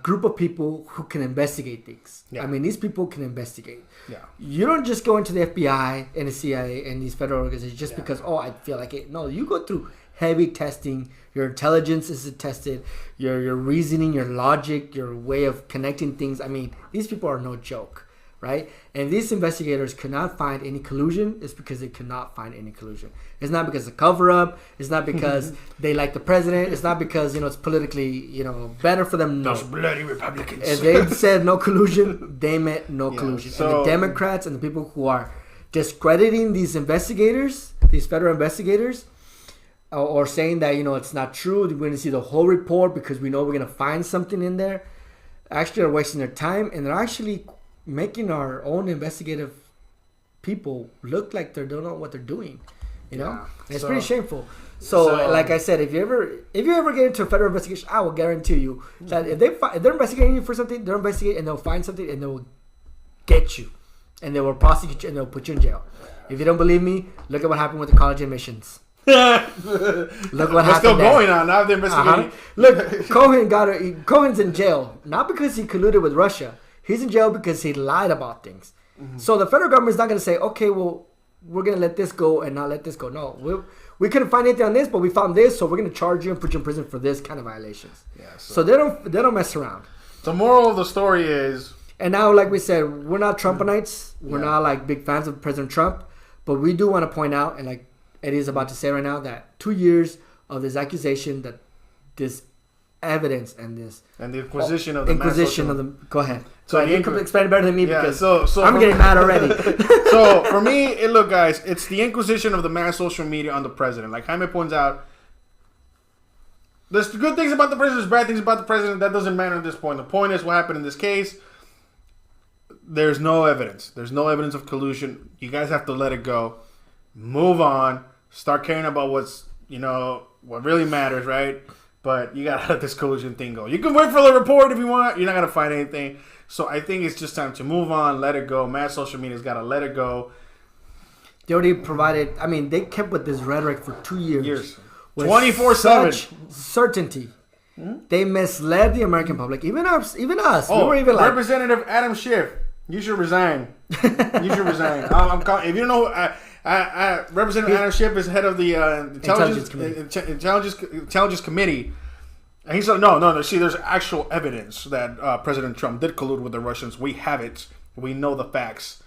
group of people who can investigate things. Yeah. I mean, these people can investigate. Yeah. You don't just go into the FBI and the CIA and these federal organizations just because, I feel like it. No, you go through heavy testing. Your intelligence is tested. Your reasoning, your logic, your way of connecting things. I mean, these people are no joke, right? And these investigators could not find any collusion. It's because they could not find any collusion. It's not because of cover-up. It's not because they like the president. It's not because, it's politically, better for them. No. Those bloody Republicans. If they said no collusion, they meant no collusion. So, and the Democrats and the people who are discrediting these investigators, these federal investigators, or saying that, it's not true, we're going to see the whole report because we know we're going to find something in there, actually are wasting their time, and they're actually making our own investigative people look like they don't know what they're doing. It's pretty shameful. So, like I said, if you ever get into a federal investigation, I will guarantee you that if they're investigating you for something, they'll investigate and they'll find something and they will get you, and they will prosecute you and they'll put you in jail. If you don't believe me, look at what happened with the college admissions. Look what happened. Still going on now. They're investigating. Look, Cohen's in jail not because he colluded with Russia. He's in jail because he lied about things. Mm-hmm. So the federal government is not going to say, okay, well, we're going to let this go and not let this go. No, we couldn't find anything on this, but we found this, so we're gonna charge you and put you in prison for this kind of violations. Yeah, so they don't mess around. The moral of the story is, and now, like we said, we're not Trumpanites. We're not like big fans of President Trump, but we do want to point out, and like Eddie's about to say right now, that 2 years of this accusation, that this evidence and the Inquisition of the go ahead. So you can explain it better than me because so I'm getting mad already. So for me, look, guys, it's the inquisition of the mass social media on the president. Like Jaime points out, there's good things about the president, there's bad things about the president. That doesn't matter at this point. The point is what happened in this case. There's no evidence. There's no evidence of collusion. You guys have to let it go. Move on. Start caring about what really matters, right? But you gotta let this collusion thing go. You can wait for the report if you want. You're not gonna find anything. So I think it's just time to move on, let it go. Mass social media's gotta let it go. They already provided. I mean, they kept with this rhetoric for 2 years. 24/7 certainty. They misled the American public, even us. We were even like Representative Adam Schiff. You should resign. You should resign. If you don't know, Representative Adam Schiff is head of the Intelligence Committee. And he said, no. See, there's actual evidence that President Trump did collude with the Russians. We have it. We know the facts.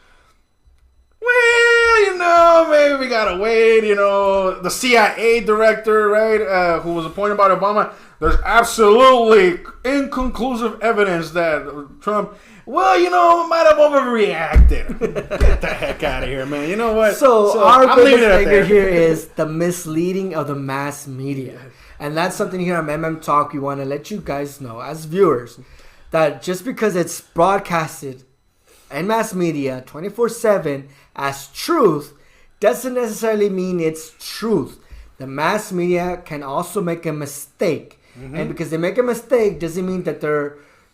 Well, maybe we gotta wait. The CIA director, right, who was appointed by Obama. There's absolutely inconclusive evidence that Trump, might have overreacted. Get the heck out of here, man. You know what? So our biggest anger here is the misleading of the mass media. And that's something here on MM Talk we want to let you guys know as viewers that just because it's broadcasted in mass media 24/7 as truth doesn't necessarily mean it's truth. The mass media can also make a mistake. And because they make a mistake doesn't mean that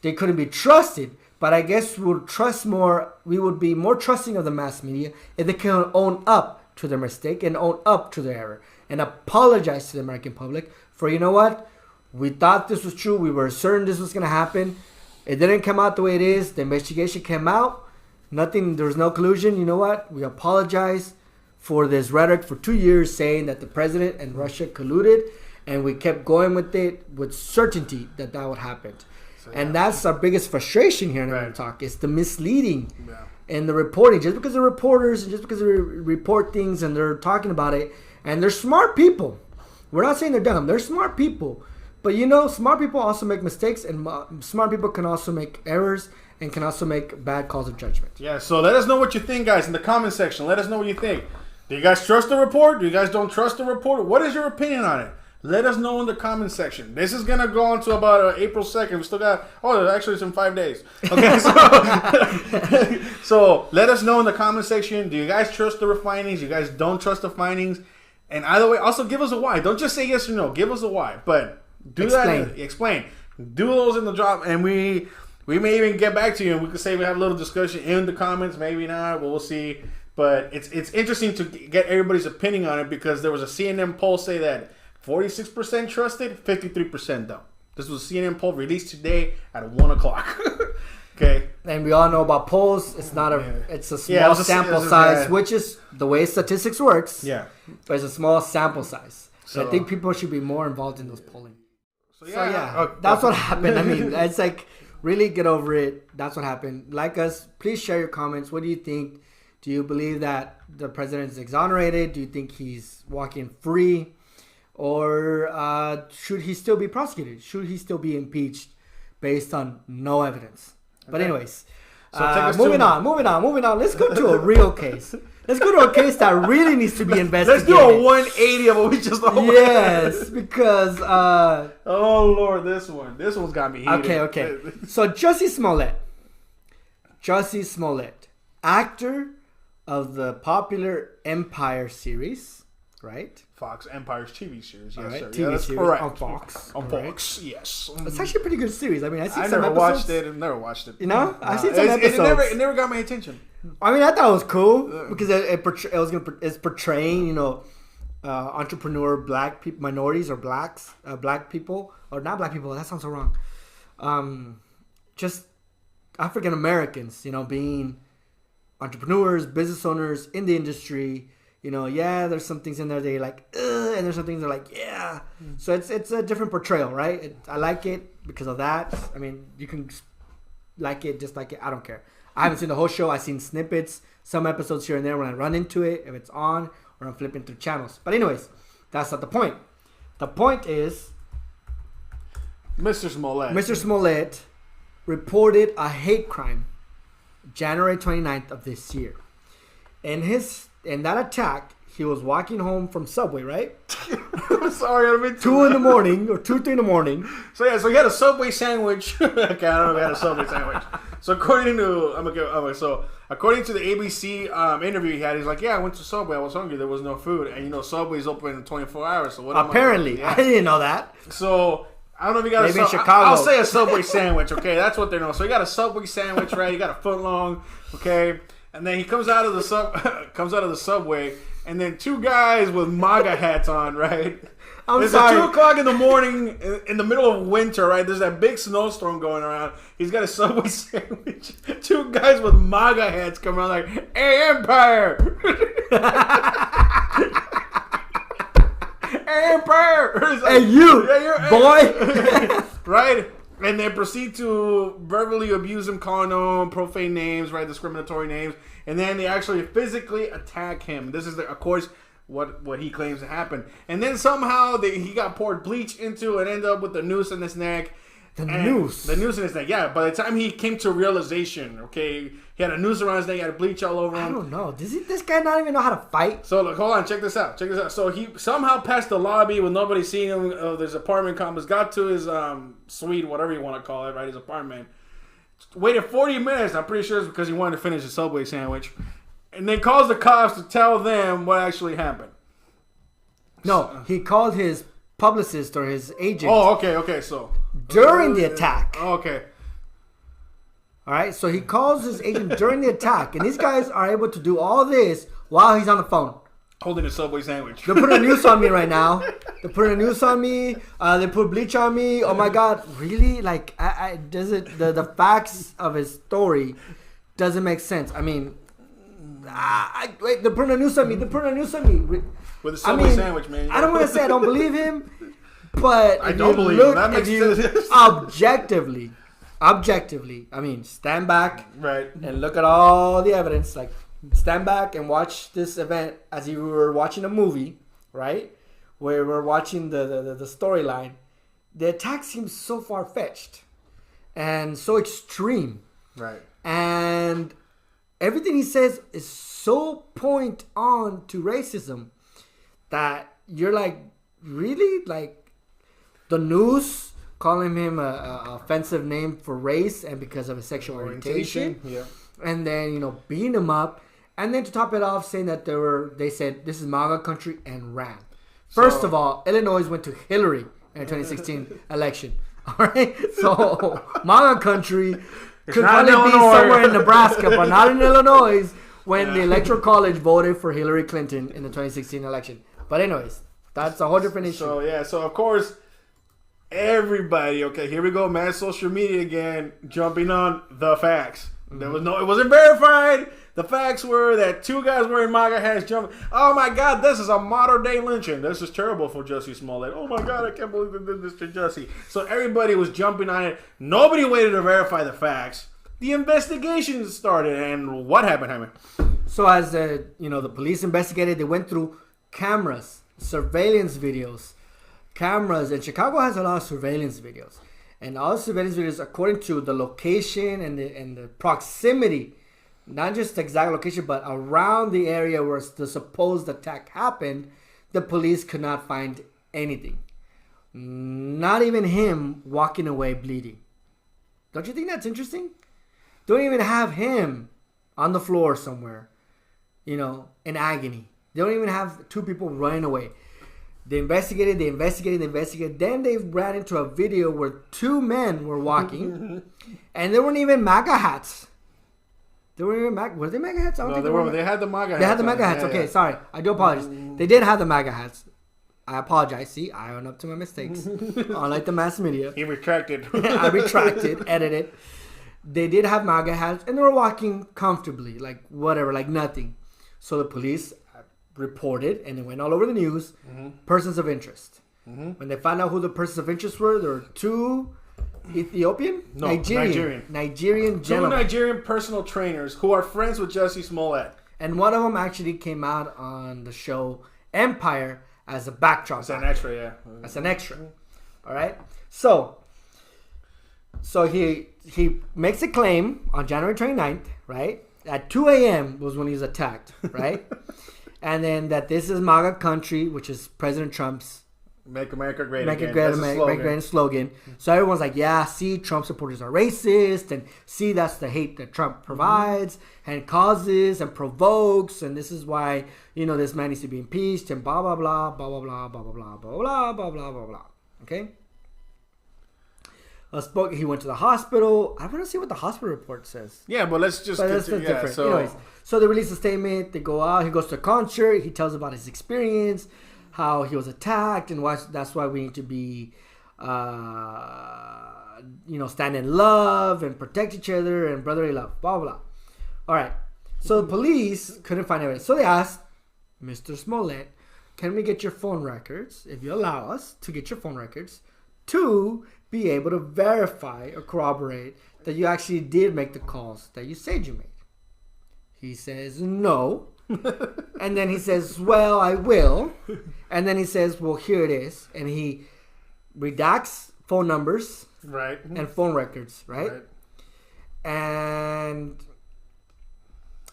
they couldn't be trusted. But I guess we would be more trusting of the mass media if they can own up to their mistake and own up to their error and apologize to the American public for, we thought this was true. We were certain this was going to happen. It didn't come out the way it is. The investigation came out. There was no collusion. You know what? We apologize for this rhetoric for 2 years saying that the president and Russia colluded. And we kept going with it with certainty that would happen. And that's our biggest frustration here in MM Talk. It's the misleading and the reporting. Just because they're reporters and just because they report things and they're talking about it. And they're smart people. We're not saying they're dumb. They're smart people. But smart people also make mistakes. And smart people can also make errors and can also make bad calls of judgment. Yeah, so let us know what you think, guys, in the comment section. Let us know what you think. Do you guys trust the report? Do you guys don't trust the report? What is your opinion on it? Let us know in the comment section. This is going to go on to about April 2nd. We still got, actually it's in 5 days. Okay, so let us know in the comment section. Do you guys trust the findings? You guys don't trust the findings? And either way, also give us a why. Don't just say yes or no. Give us a why. But explain. Do those in the drop. And we may even get back to you. And we could say we have a little discussion in the comments. Maybe not. But we'll see. But it's interesting to get everybody's opinion on it because there was a CNN poll say that 46% trusted, 53% don't. This was a CNN poll released today at 1 o'clock. Okay. And we all know about polls. It's not it's a small sample size, which is the way statistics works. Yeah. But it's a small sample size. So I think people should be more involved in those polling. So that's what happened. I mean, it's like, really get over it. That's what happened. Like us, please share your comments. What do you think? Do you believe that the president is exonerated? Do you think he's walking free? Or should he still be prosecuted? Should he still be impeached based on no evidence? But anyways, moving on. Let's go to a real case. Let's go to a case that really needs to be investigated. Let's do a 180 of what we just over. Yes, because oh Lord, this one's got me heated. Okay. So Jussie Smollett, actor of the popular Empire series, right? Fox Empire's TV series, yes, sir. TV that's series correct. on Fox. Fox, yes. It's actually a pretty good series. I mean, I never watched it. I've never watched it. I've seen some episodes. It never got my attention. I mean, I thought it was cool because it's portraying, entrepreneur black people, minorities or blacks, black people or not black people. That sounds so wrong. Just African Americans, being entrepreneurs, business owners in the industry. There's some things in there that you're like, and there's some things that are like, yeah. So it's a different portrayal, right? I like it because of that. I mean, you can like it, just like it. I don't care. I haven't seen the whole show. I've seen snippets, some episodes here and there when I run into it, if it's on, or I'm flipping through channels. But anyways, that's not the point. The point is, Mr. Smollett reported a hate crime January 29th of this year. In that attack, he was walking home from Subway, right? I'm sorry, I mean 2 in the morning or 2, 3 in the morning. So he had a Subway sandwich. Okay, I don't know if he had a Subway sandwich. So according to the ABC interview he had, he's like, yeah, I went to Subway. I was hungry. There was no food, and Subway's open 24 hours. So what? Apparently, I didn't know that. So I don't know if he got maybe in Chicago. I'll say a Subway sandwich. Okay, that's what they know. So he got a Subway sandwich, right? He got a foot long. Okay, and then he comes out of the Subway. And then 2 guys with MAGA hats on, right? It's 2:00 in the morning in the middle of winter, right? There's that big snowstorm going around. He's got a Subway sandwich. 2 guys with MAGA hats come around like, hey, Empire! Hey, Empire! Like, hey, you, boy! Right? And they proceed to verbally abuse him, calling him profane names, right? Discriminatory names. And then they actually physically attack him. This is, of course, what he claims to happen. And then somehow he got poured bleach into and ended up with the noose in his neck. The noose in his neck, yeah. By the time he came to realization, okay, he had a noose around his neck, he had bleach all over him. I don't know. Does this guy not even know how to fight? So, look, hold on, check this out. So he somehow passed the lobby with nobody seeing him of his apartment complex, got to his suite, whatever you want to call it, right, his apartment. Waited 40 minutes, I'm pretty sure it's because he wanted to finish his Subway sandwich. And then calls the cops to tell them what actually happened. No, he called his publicist or his agent. Oh, okay, so. During the attack. Okay. All right, so he calls his agent during the attack. And these guys are able to do all this while he's on the phone. Holding a Subway sandwich. They're putting a noose on me right now. They're putting a noose on me. They put bleach on me. Oh my God, really? Like, the facts of his story doesn't make sense. I mean, wait, they're putting a noose on me. With a Subway sandwich, man. I don't want to say I don't believe him, but I don't believe him. That makes sense. Objectively, I mean, stand back, right, and look at all the evidence. Like, stand back and watch this event as if we were watching a movie, right? Where we're watching the storyline. The attack seems so far-fetched and so extreme. Right. And everything he says is so point on to racism that you're like, really? Like, the news calling him a offensive name for race and because of his sexual orientation. Yeah. And then, beating him up. And then to top it off, saying that they said this is MAGA country and ran. First of all, Illinois went to Hillary in the 2016 election. All right? So, MAGA country could probably be somewhere in Nebraska, but not in Illinois when the Electoral College voted for Hillary Clinton in the 2016 election. But anyways, that's a whole different issue. So of course, everybody, okay, here we go, man, social media again, jumping on the facts. It wasn't verified. The facts were that 2 guys wearing MAGA hats jumping. Oh my God, this is a modern day lynching. This is terrible for Jussie Smollet. Oh my God, I can't believe they did this to Jussie. So everybody was jumping on it. Nobody waited to verify the facts. The investigation started, and what happened, Jaime? So as the police investigated, they went through cameras, surveillance videos, and Chicago has a lot of surveillance videos. And all the surveillance videos, according to the location and the proximity, not just the exact location, but around the area where the supposed attack happened, the police could not find anything. Not even him walking away bleeding. Don't you think that's interesting? Don't even have him on the floor somewhere, in agony. They don't even have 2 people running away. They investigated. Then they ran into a video where 2 men were walking, and they weren't even MAGA hats. They weren't even MAGA. Were they MAGA hats? I don't think they were. They had the MAGA hats. They had the MAGA hats. Okay, sorry. I do apologize. They did have the MAGA hats. I apologize. See, I own up to my mistakes. Unlike the mass media. He retracted. I retracted, edited. They did have MAGA hats, and they were walking comfortably, like whatever, like nothing. So the police reported, and it went all over the news, persons of interest. When they found out who the persons of interest were, there were two Nigerian Two gentlemen. Nigerian personal trainers who are friends with Jussie Smollett. And one of them actually came out on the show Empire as a backdrop. As an extra, yeah. As an extra. All right. So he makes a claim on January 29th, right? At 2 a.m. was when he was attacked, right? And then that this is MAGA country, which is President Trump's Make America Great Make Again. it great, make great slogan. So everyone's like, yeah, see, Trump supporters are racist, and see, that's the hate that Trump provides and causes and provokes, and this is why, this man needs to be impeached, and blah, blah, blah, blah, blah, blah, blah, blah, blah, blah, blah, blah, blah, blah. Okay? He went to the hospital. I want to see what the hospital report says. Yeah, but let's just that's different. Anyways, so they release a statement. They go out. He goes to a concert. He tells about his experience, how he was attacked, and why that's why we need to be, stand in love and protect each other and brotherly love. Blah blah blah. All right. So the police couldn't find evidence. So they asked Mr. Smollet, "Can we get your phone records? If you allow us to get your phone records, to be able to verify or corroborate that you actually did make the calls that you said you made." He says no. And then he says, well, I will. And then he says, well, here it is. And he redacts phone numbers and phone records, right? And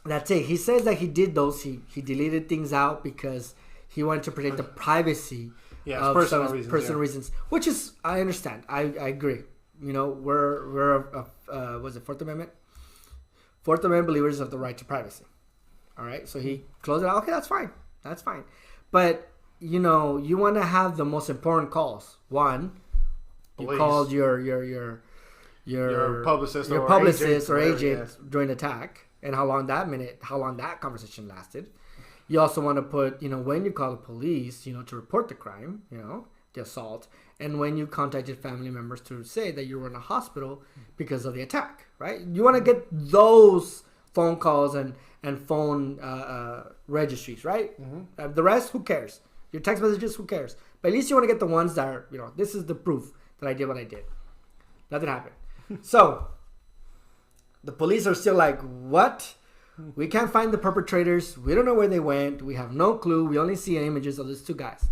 that's it. He says that he did those. He deleted things out because he wanted to protect the privacy of personal reasons. Which is, I understand. I agree. We're was it Fourth Amendment? Fourth Amendment believers of the right to privacy. All right, so he closed it out. Okay, that's fine. But you want to have the most important calls. One, you called your publicist or agent during the attack, and how long that conversation lasted. You also want to put when you call the police, to report the crime, the assault, and when you contacted family members to say that you were in a hospital because of the attack, right? You want to get those phone calls and phone registries, right? The rest, who cares? Your text messages, who cares? But at least you want to get the ones that are, this is the proof that I did what I did. Nothing happened. So, the police are still like, what? We can't find the perpetrators. We don't know where they went. We have no clue. We only see images of these two guys.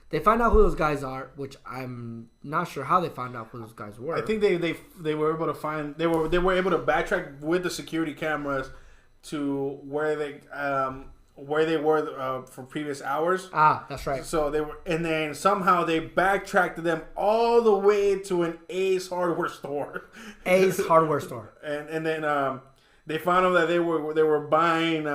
They find out who those guys are, which I'm not sure how they found out who those guys were. I think they were able to find they were able to backtrack with the security cameras to where they were for previous hours. Ah, that's right. So they were, and then somehow they backtracked them all the way to an Ace Hardware store. Ace Hardware store. And then they found out that they were buying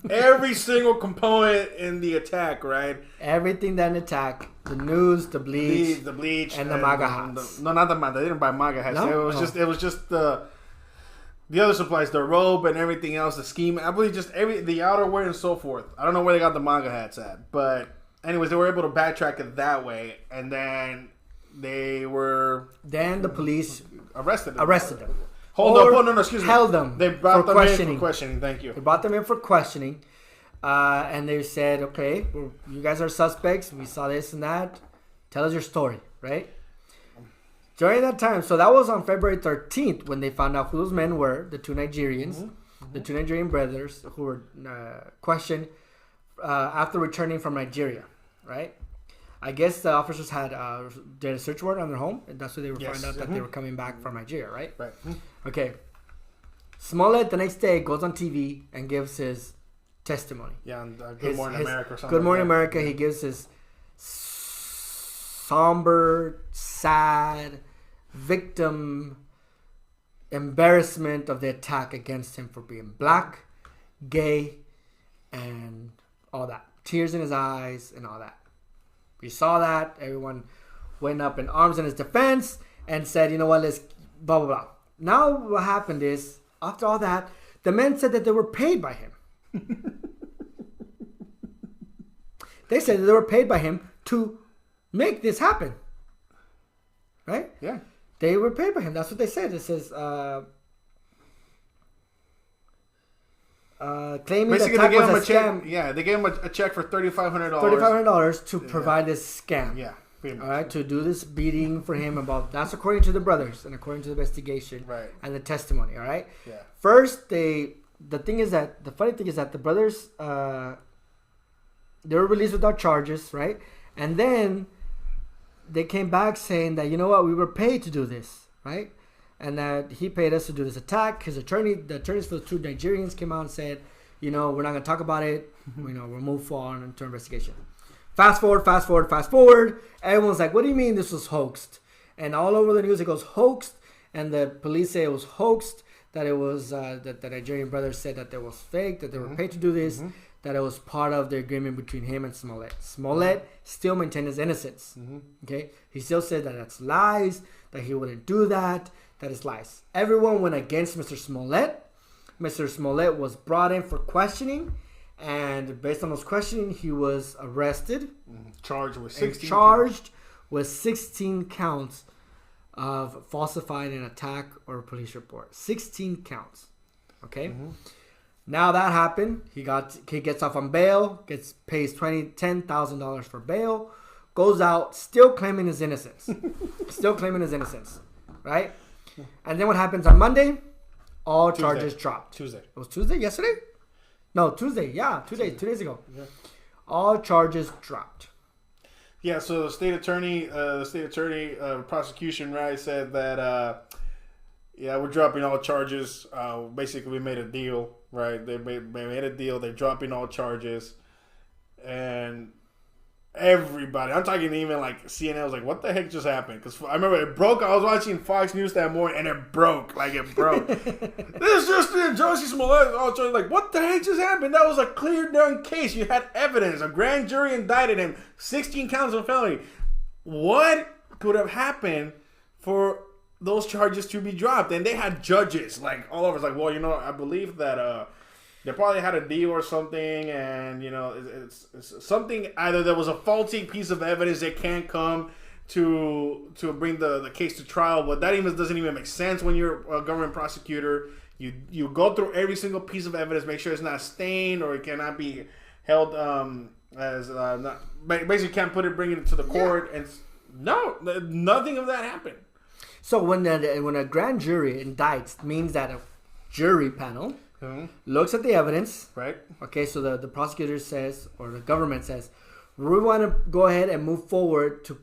every single component in the attack, right? Everything that in attack, the news, the bleach, and the MAGA hats. No, not the MAGA. They didn't buy MAGA hats. No? It was just the other supplies, the robe and everything else, the scheme. I believe just the outerwear and so forth. I don't know where they got the MAGA hats at, but anyways, they were able to backtrack it that way, and then the police arrested them. Excuse me. Held them. They brought them in for questioning. Thank you. They brought them in for questioning, and they said, "Okay, you guys are suspects. We saw this and that. Tell us your story, right?" During that time, so that was on February 13th when they found out who those men were, the two Nigerians, the two Nigerian brothers who were questioned after returning from Nigeria, right? I guess the officers did a search warrant on their home, and that's where they were found out that they were coming back from Nigeria, right? Right. Okay. Smollett the next day goes on TV and gives his testimony. Yeah, on Good Morning America or something. Good Morning America, he gives his somber, sad, victim embarrassment of the attack against him for being black, gay, and all that. Tears in his eyes and all that. We saw that. Everyone went up in arms in his defense and said, you know what, let's blah, blah, blah. Now what happened is, after all that, the men said that they were paid by him. They said that they were paid by him to make this happen. Right? Yeah. They were paid by him. That's what they said. It says, claiming Basically, the they gave attack him a was a check. scam. Yeah, they gave him a check for $3,500. $3,500 to provide this scam. Yeah, pretty much. All right, to do this beating for him about. That's according to the brothers and according to the investigation and the testimony. All right. Yeah. First, the funny thing is that the brothers they were released without charges, right? And then they came back saying that, you know what, we were paid to do this, right? And that he paid us to do this attack. The attorneys for the two Nigerians came out and said, you know, we're not going to talk about it. You know, we'll move on into investigation. Fast forward. Everyone's like, what do you mean this was hoaxed? And all over the news it goes hoaxed. And the police say it was hoaxed. That it was, that the Nigerian brothers said that it was fake, that they were paid to do this, that it was part of the agreement between him and Smollet. Smollet still maintained his innocence. Okay? He still said that that's lies, that he wouldn't do that. That is lies. Everyone went against Mr. Smollet. Mr. Smollet was brought in for questioning, and based on those questioning, he was arrested. Charged with 16 counts of falsifying an attack or a police report. 16 counts. Okay? Now that happened. He gets off on bail, pays $10,000 for bail, goes out, still claiming his innocence. Right? And then what happens on Monday? All charges dropped. Tuesday. It was Tuesday? Yesterday? No, Tuesday. Yeah, 2 days ago. Yeah. All charges dropped. Yeah, so the state attorney, prosecution, right, said that, we're dropping all charges. Basically, we made a deal, right? They made a deal. They're dropping all charges. And everybody, I'm talking even like CNN was like, what the heck just happened? Because I remember it broke. I was watching Fox News that morning and it broke. This just Jussie Smollet. All charged. Like, what the heck just happened? That was a clear done case. You had evidence. A grand jury indicted him. 16 counts of felony. What could have happened for those charges to be dropped? And they had judges like all over. It's like, well, you know, I believe that they probably had a deal or something, and you know, it's something. Either there was a faulty piece of evidence that can't come to bring the case to trial, but that even doesn't even make sense when you're a government prosecutor. You go through every single piece of evidence, make sure it's not stained or it cannot be held as not, basically can't bring it to the court. And no, nothing of that happened. So when a grand jury indicts, means that a jury panel looks at the evidence. Right. Okay, so the prosecutor says, or the government says, we want to go ahead and move forward to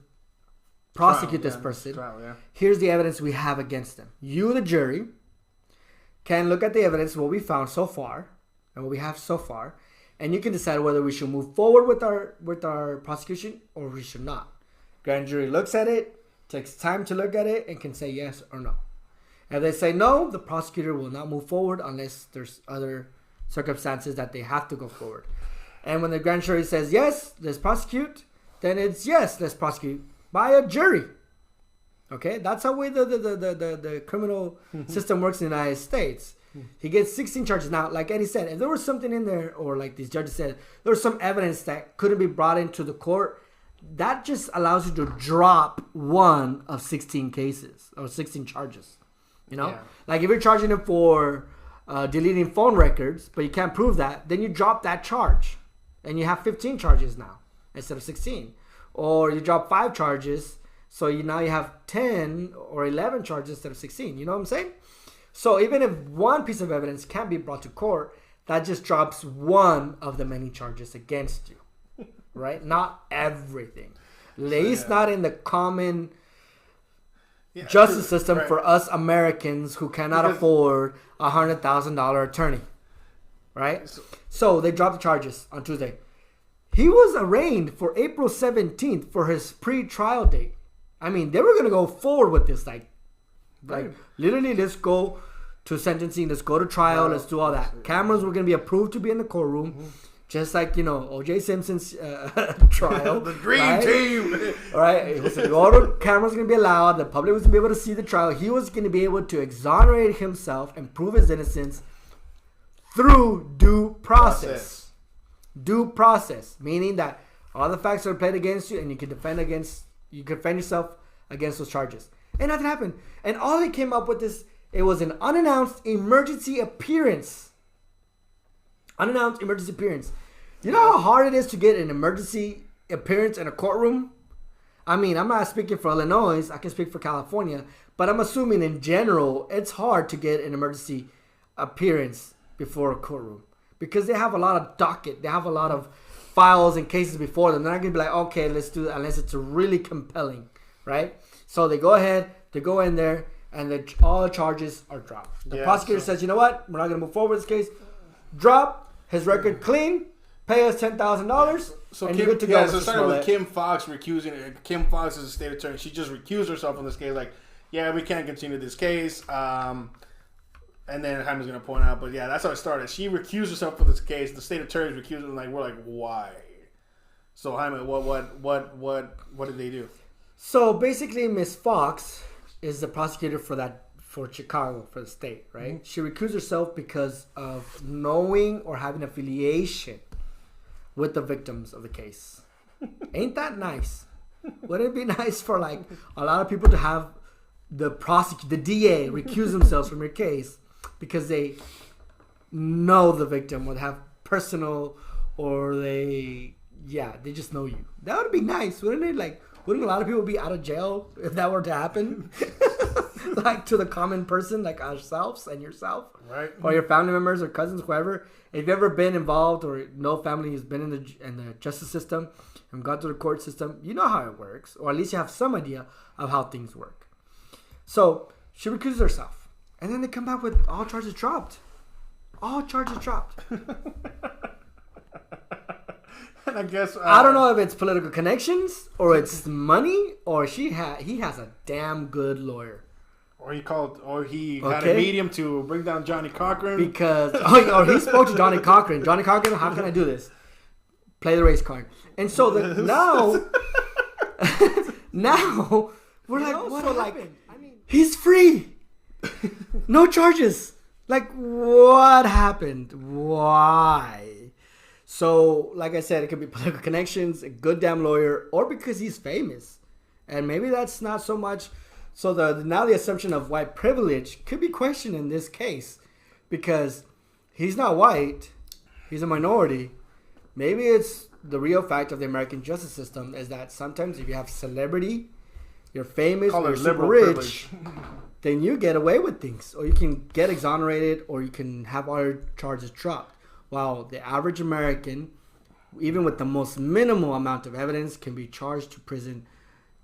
prosecute this person. Here's the evidence we have against them. You, the jury, can look at the evidence, what we found so far, and what we have so far, and you can decide whether we should move forward with our prosecution or we should not. Grand jury looks at it, takes time to look at it, and can say yes or no. If they say no, the prosecutor will not move forward unless there's other circumstances that they have to go forward. And when the grand jury says yes, let's prosecute, then it's yes, let's prosecute by a jury. Okay, that's how the criminal system works in the United States. He gets 16 charges. Now, like Eddie said, if there was something in there, or like these judges said, there was some evidence that couldn't be brought into the court, that just allows you to drop one of 16 cases or 16 charges. You know, like if you're charging him for deleting phone records, but you can't prove that, then you drop that charge, and you have 15 charges now instead of 16. Or you drop 5 charges, so now you have 10 or 11 charges instead of 16. You know what I'm saying? So even if one piece of evidence can't be brought to court, that just drops one of the many charges against you, right? Not everything. At least not in the common justice system for us Americans who cannot afford a $100,000 attorney, right? So they dropped the charges on Tuesday. He was arraigned for April 17th for his pre-trial date. I mean, they were going to go forward with this, like literally, let's go to sentencing, let's go to trial, let's do all that. Cameras were going to be approved to be in the courtroom. Just like, you know, O.J. Simpson's trial. The dream team. All right. All the cameras were going to be allowed. The public was going to be able to see the trial. He was going to be able to exonerate himself and prove his innocence through due process. Due process. Meaning that all the facts are played against you and you can defend yourself against those charges. And nothing happened. And all they came up with is, it was an unannounced emergency appearance. Unannounced emergency appearance. You know how hard it is to get an emergency appearance in a courtroom? I mean, I'm not speaking for Illinois. I can speak for California. But I'm assuming in general, it's hard to get an emergency appearance before a courtroom. Because they have a lot of docket. They have a lot of files and cases before them. They're not going to be like, okay, let's do that unless it's really compelling, right? So they go ahead, they go in there, and all the charges are dropped. The prosecutor says, you know what? We're not going to move forward with this case. Drop his record clean. Pay us $10,000. So and Kim, you're good to go. So it started with Kim Foxx recusing. Kim Foxx is a state attorney. She just recused herself on this case. Like, yeah, we can't continue this case. And then Jaime's going to point out, but yeah, that's how it started. She recused herself for this case. The state attorneys recused her. Like, we're like, why? So Jaime, what did they do? So basically, Miss Fox is the prosecutor for Chicago, for the state, right? Mm-hmm. She recused herself because of knowing or having affiliation with the victims of the case. Ain't that nice? Wouldn't it be nice for like a lot of people to have the DA recuse themselves from your case because they know the victim or have personal, or they just know you? That would be nice, wouldn't it? Like, wouldn't a lot of people be out of jail if that were to happen? Like, to the common person, like ourselves and yourself, right? Or your family members or cousins, whoever. If you've ever been involved or know family who's been in the justice system and gone through the court system, you know how it works, or at least you have some idea of how things work. So she recuses herself, and then they come back with all charges dropped. All charges dropped. And I guess I don't know if it's political connections or it's money or he has a damn good lawyer. Or he had a medium to bring down Johnny Cochran. Because or he spoke to Johnny Cochran. Johnny Cochran, how can I do this? Play the race card. And so now we're like, what happened? He's free. No charges. Like, what happened? Why? So, like I said, it could be political connections, a good damn lawyer, or because he's famous. And maybe that's not so much. So now the assumption of white privilege could be questioned in this case because he's not white. He's a minority. Maybe it's the real fact of the American justice system is that sometimes if you have celebrity, you're famous, or you're super rich, then you get away with things. Or you can get exonerated, or you can have all your charges dropped. While the average American, even with the most minimal amount of evidence, can be charged to prison,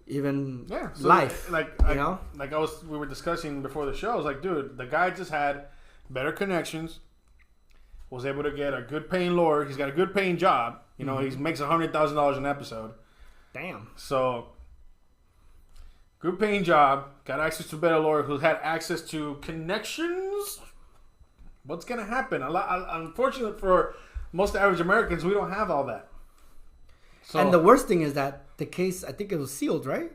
even life. We were discussing before the show. I was like, dude, the guy just had better connections, was able to get a good paying lawyer. He's got a good paying job. You know, he makes $100,000 an episode. Damn. So, good paying job, got access to a better lawyer who's had access to connections. What's going to happen? Unfortunately for most average Americans, we don't have all that. So, and the worst thing is that the case, I think it was sealed, right?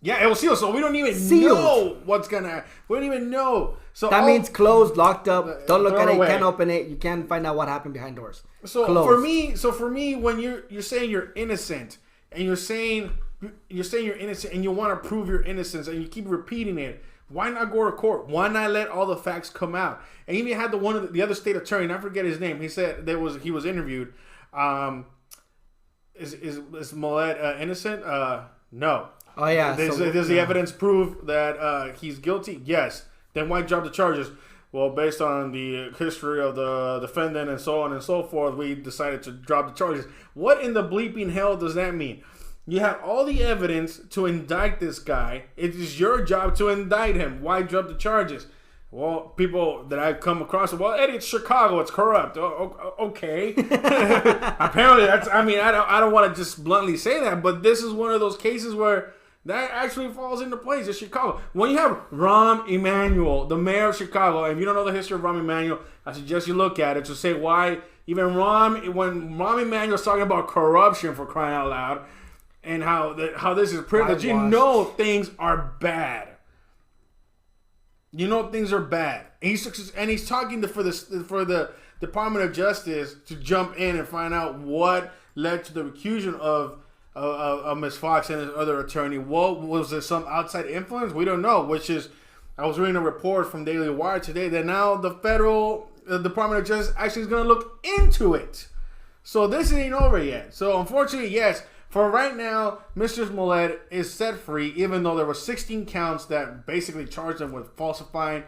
Yeah, it was sealed, so we don't even know what's going to happen. We don't even know. So that means closed, locked up, don't look at it, you can't open it, you can't find out what happened behind doors. So closed. for me, when you're saying you're innocent, and you're saying you're innocent, and you want to prove your innocence, and you keep repeating it, why not go to court? Why not let all the facts come out? And even had the other state attorney, and I forget his name. He said he was interviewed. Is Smollet innocent? No. Oh yeah. Does the evidence prove that he's guilty? Yes. Then why drop the charges? Well, based on the history of the defendant and so on and so forth, we decided to drop the charges. What in the bleeping hell does that mean? You have all the evidence to indict this guy. It is your job to indict him. Why drop the charges? Well, people that I've come across, well, Eddie, it's Chicago. It's corrupt. Oh, okay. Apparently, I don't want to just bluntly say that, but this is one of those cases where that actually falls into place. It's Chicago. When you have Rahm Emanuel, the mayor of Chicago, and if you don't know the history of Rahm Emanuel, I suggest you look at it to say why when Rahm Emanuel's talking about corruption, for crying out loud, and how this is privilege, you know things are bad. You know things are bad. And he's talking for the Department of Justice to jump in and find out what led to the recusal of Ms. Fox and his other attorney. What was there, some outside influence? We don't know. I was reading a report from Daily Wire today that now the federal the Department of Justice actually is going to look into it. So this ain't over yet. So unfortunately, yes, for right now, Mr. Smollet is set free, even though there were 16 counts that basically charged him with falsifying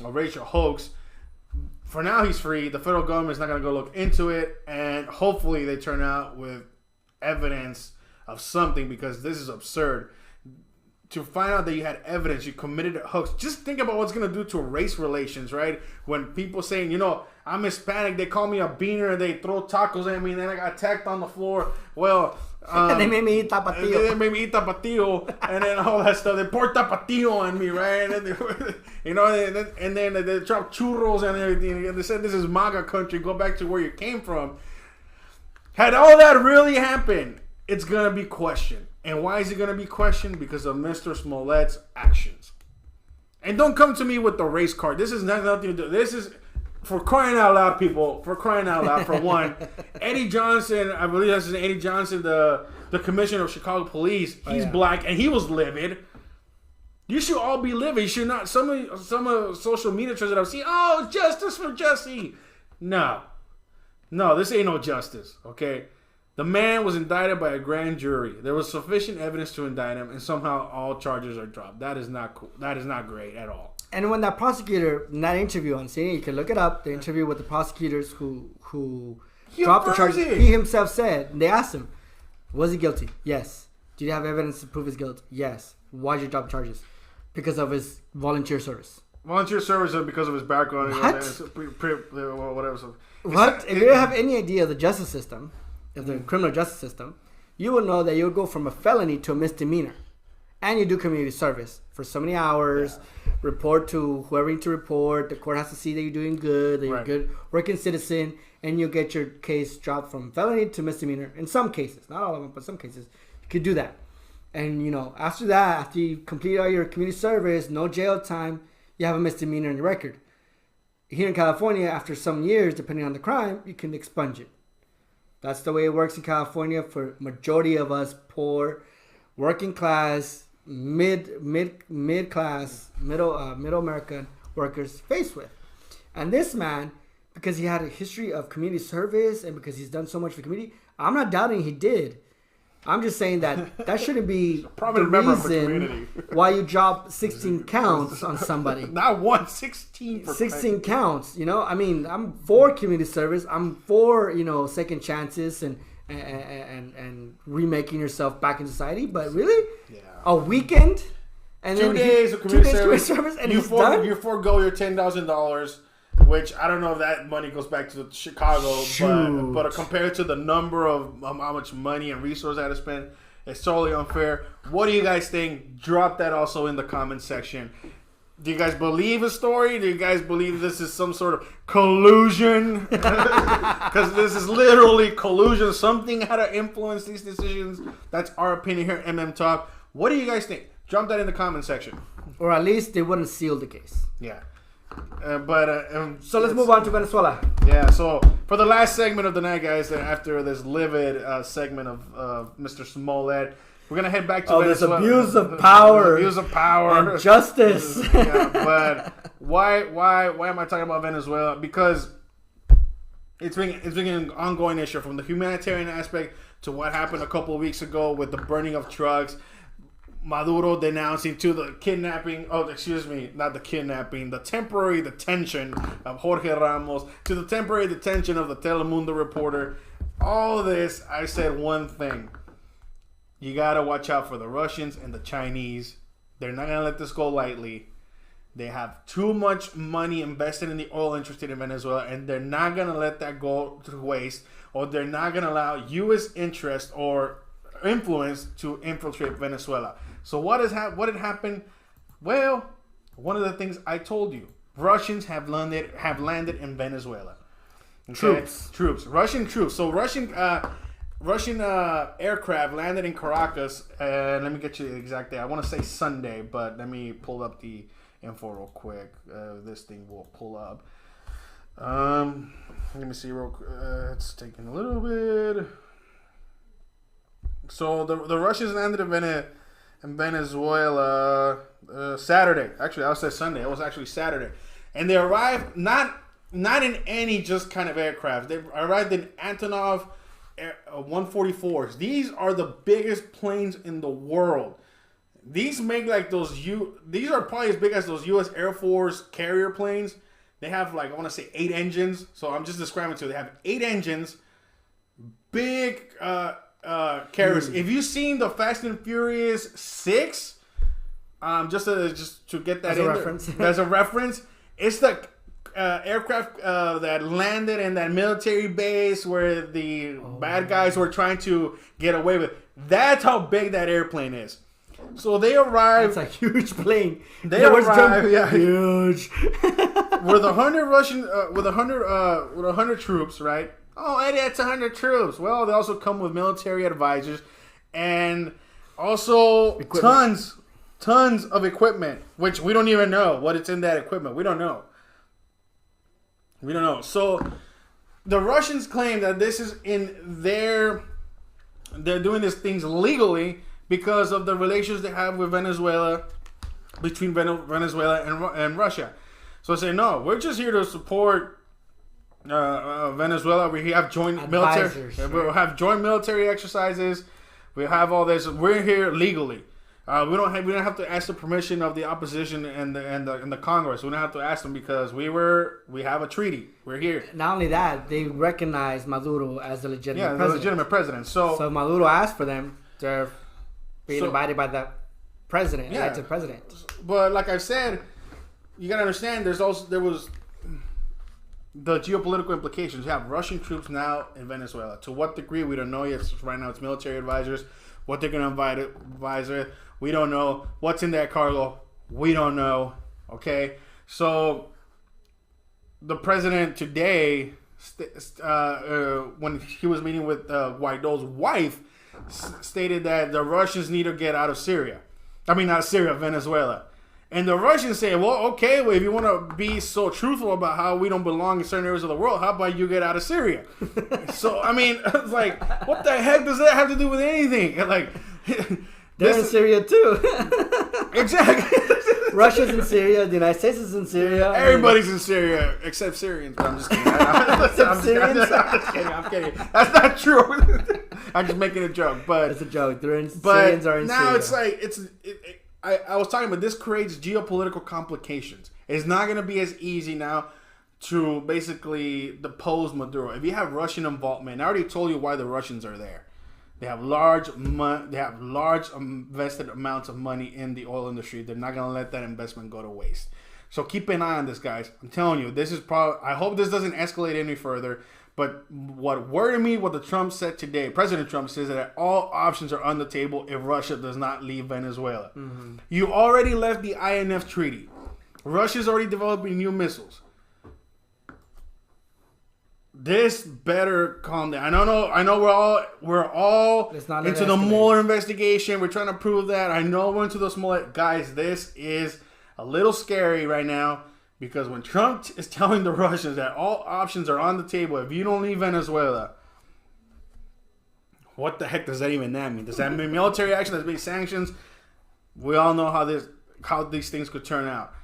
a racial hoax. For now, he's free. The federal government is not going to go look into it, and hopefully they turn out with evidence of something, because this is absurd. To find out that you had evidence, you committed a hoax. Just think about what's going to do to race relations, right? When people saying, you know, I'm Hispanic, they call me a beaner, and they throw tacos at me, and then I got attacked on the floor. Well, they made me eat tapatio. They made me eat tapatio, and then all that stuff. They poured tapatio on me, right? And then you know, and then they dropped churros and everything. And they said, this is MAGA country. Go back to where you came from. Had all that really happened, it's going to be questioned. And why is it going to be questioned? Because of Mr. Smollett's actions. And don't come to me with the race card. This is nothing to do. This is, for crying out loud, people. For crying out loud, for one. Eddie Johnson, I believe that's his name, Eddie Johnson, the commissioner of Chicago Police. He's black, and he was livid. You should all be livid. You should not. Some of social media trends that I've seen, oh, justice for Jussie. No, this ain't no justice, okay? The man was indicted by a grand jury. There was sufficient evidence to indict him, and somehow all charges are dropped. That is not cool. That is not great at all. And when that prosecutor, in that interview on CNN, you can look it up, the interview with the prosecutors who dropped the charges, he himself said, they asked him, was he guilty? Yes. Did you have evidence to prove his guilt? Yes. Why did you drop charges? Because of his volunteer service. Volunteer service because of his background. What? Whatever. What? If you don't have any idea of the justice system, of the criminal justice system, you will know that you'll go from a felony to a misdemeanor. And you do community service for so many hours, report to whoever you need to report, the court has to see that you're doing good, that you're a good working citizen, and you'll get your case dropped from felony to misdemeanor. In some cases, not all of them, but some cases, you could do that. And, you know, after that, after you complete all your community service, no jail time, you have a misdemeanor on your record. Here in California, after some years, depending on the crime, you can expunge it. That's the way it works in California for majority of us poor, working class, middle American workers faced with. And this man, because he had a history of community service and because he's done so much for the community, I'm not doubting he did. I'm just saying that shouldn't be the reason why you drop 16 counts on somebody. Not one, 16. 16 counts, you know? I mean, I'm for community service. I'm for, you know, second chances and remaking yourself back in society. But really? Yeah. A weekend? And 2 days of community service and you forego your $10,000. Which I don't know if that money goes back to Chicago, but compared to the number of how much money and resources I had to spend, it's totally unfair. What do you guys think? Drop that also in the comment section. Do you guys believe his story? Do you guys believe this is some sort of collusion? Because this is literally collusion. Something had to influence these decisions. That's our opinion here at MM Talk. What do you guys think? Drop that in the comment section. Or at least they wouldn't seal the case. Yeah. So let's move on to Venezuela. Yeah, so for the last segment of the night, guys, after this livid segment of Mr. Smollet, we're going to head back to Venezuela. This abuse of power. Abuse of power. And justice. Yeah, but why am I talking about Venezuela? Because it's been an ongoing issue, from the humanitarian aspect to what happened a couple of weeks ago with the burning of trucks. Maduro denouncing to the kidnapping, the temporary detention of Jorge Ramos, to the temporary detention of the Telemundo reporter. All of this, I said one thing. You got to watch out for the Russians and the Chinese. They're not going to let this go lightly. They have too much money invested in the oil industry in Venezuela, and they're not going to let that go to waste, or they're not going to allow U.S. interest or influence to infiltrate Venezuela. So what had happened? Well, one of the things I told you, Russians have landed in Venezuela. Okay? Troops, Russian troops. So Russian aircraft landed in Caracas. Let me get you the exact day. I want to say Sunday, but let me pull up the info real quick. This thing will pull up. Let me see real quick. It's taking a little bit. So the Russians landed in Venezuela Saturday. Actually, I would say Sunday. It was actually Saturday. And they arrived not not in any just kind of aircraft. They arrived in Antonov 144s. These are the biggest planes in the world. These make like these are probably as big as those U.S. Air Force carrier planes. They have like, I want to say 8 engines. So I'm just describing to you. They have 8 engines. Big carriers. If you've seen the Fast and Furious 6, just to get that as a reference, it's the aircraft that landed in that military base where the bad guys were trying to get away with. That's how big that airplane is. So they arrived. It's a huge plane. They arrived, huge. with 100 Russian, with 100 troops, right? Oh, Eddie, that's 100 troops. Well, they also come with military advisors, and also tons of equipment, which we don't even know what it's in that equipment. We don't know. So the Russians claim that this is they're doing these things legally because of the relations they have with Venezuela, between Venezuela and Russia. So they say, no, we're just here to support Venezuela. We have joint military. We have joint military exercises. We have all this. We're here legally. We don't have to ask the permission of the opposition and the Congress. We don't have to ask them because we have a treaty. We're here. Not only that, they recognize Maduro as the legitimate president. So Maduro asked for them. They're being invited by the president, elected president. But like I said, you gotta understand. There was the geopolitical implications. You have Russian troops now in Venezuela. To what degree, we don't know yet. Right now, it's military advisors. What they're going to advise, we don't know. What's in that cargo, we don't know. Okay? So, the president today, when he was meeting with Guaido's wife, stated that the Russians need to get out of Syria. I mean, not Syria, Venezuela. And the Russians say, well, okay, well, if you want to be so truthful about how we don't belong in certain areas of the world, how about you get out of Syria? So, I mean, it's like, what the heck does that have to do with anything? Like, they're in Syria too. Exactly. Russia's in Syria. The United States is in Syria. Everybody's in Syria except Syrians. But I'm just kidding. I'm kidding. That's not true. I'm just making a joke. But it's a joke. Syrians are in now Syria. It's like I was talking about this creates geopolitical complications. It's not going to be as easy now to basically depose Maduro. If you have Russian involvement, I already told you why the Russians are there. They have large invested amounts of money in the oil industry. They're not going to let that investment go to waste. So keep an eye on this, guys. I'm telling you, this is probably. I hope this doesn't escalate any further. But what worried me, what the Trump said today, President Trump says that all options are on the table if Russia does not leave Venezuela. Mm-hmm. You already left the INF treaty. Russia's already developing new missiles. This better calm down. I know we're all into the Mueller investigation. We're trying to prove that. I know we're into the Smollet. Guys, this is a little scary right now. Because when Trump is telling the Russians that all options are on the table if you don't leave Venezuela, what the heck does that even mean? Does that mean military action? Does that mean sanctions? We all know how these things could turn out.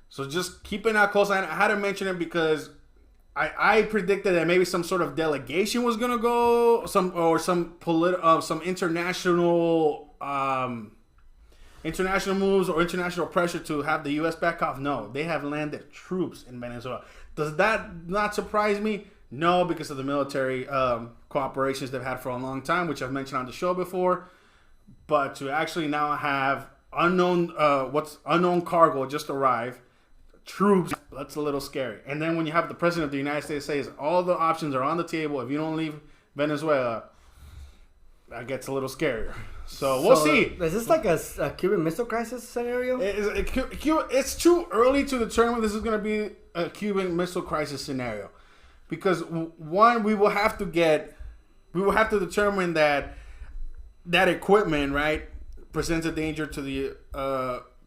So just keep an eye close. I had to mention it because I predicted that maybe some sort of delegation was gonna go, some international moves or international pressure to have the U.S. back off. No, they have landed troops in Venezuela. Does that not surprise me? No, because of the military cooperations they've had for a long time, which I've mentioned on the show before. But to actually now have unknown cargo just arrive, troops, that's a little scary. And then when you have the president of the United States says all the options are on the table if you don't leave Venezuela, that gets a little scarier. So we'll see. Is this like a Cuban Missile Crisis scenario? It's too early to determine this is going to be a Cuban Missile Crisis scenario, because one, we will have to determine that equipment, right, presents a danger to the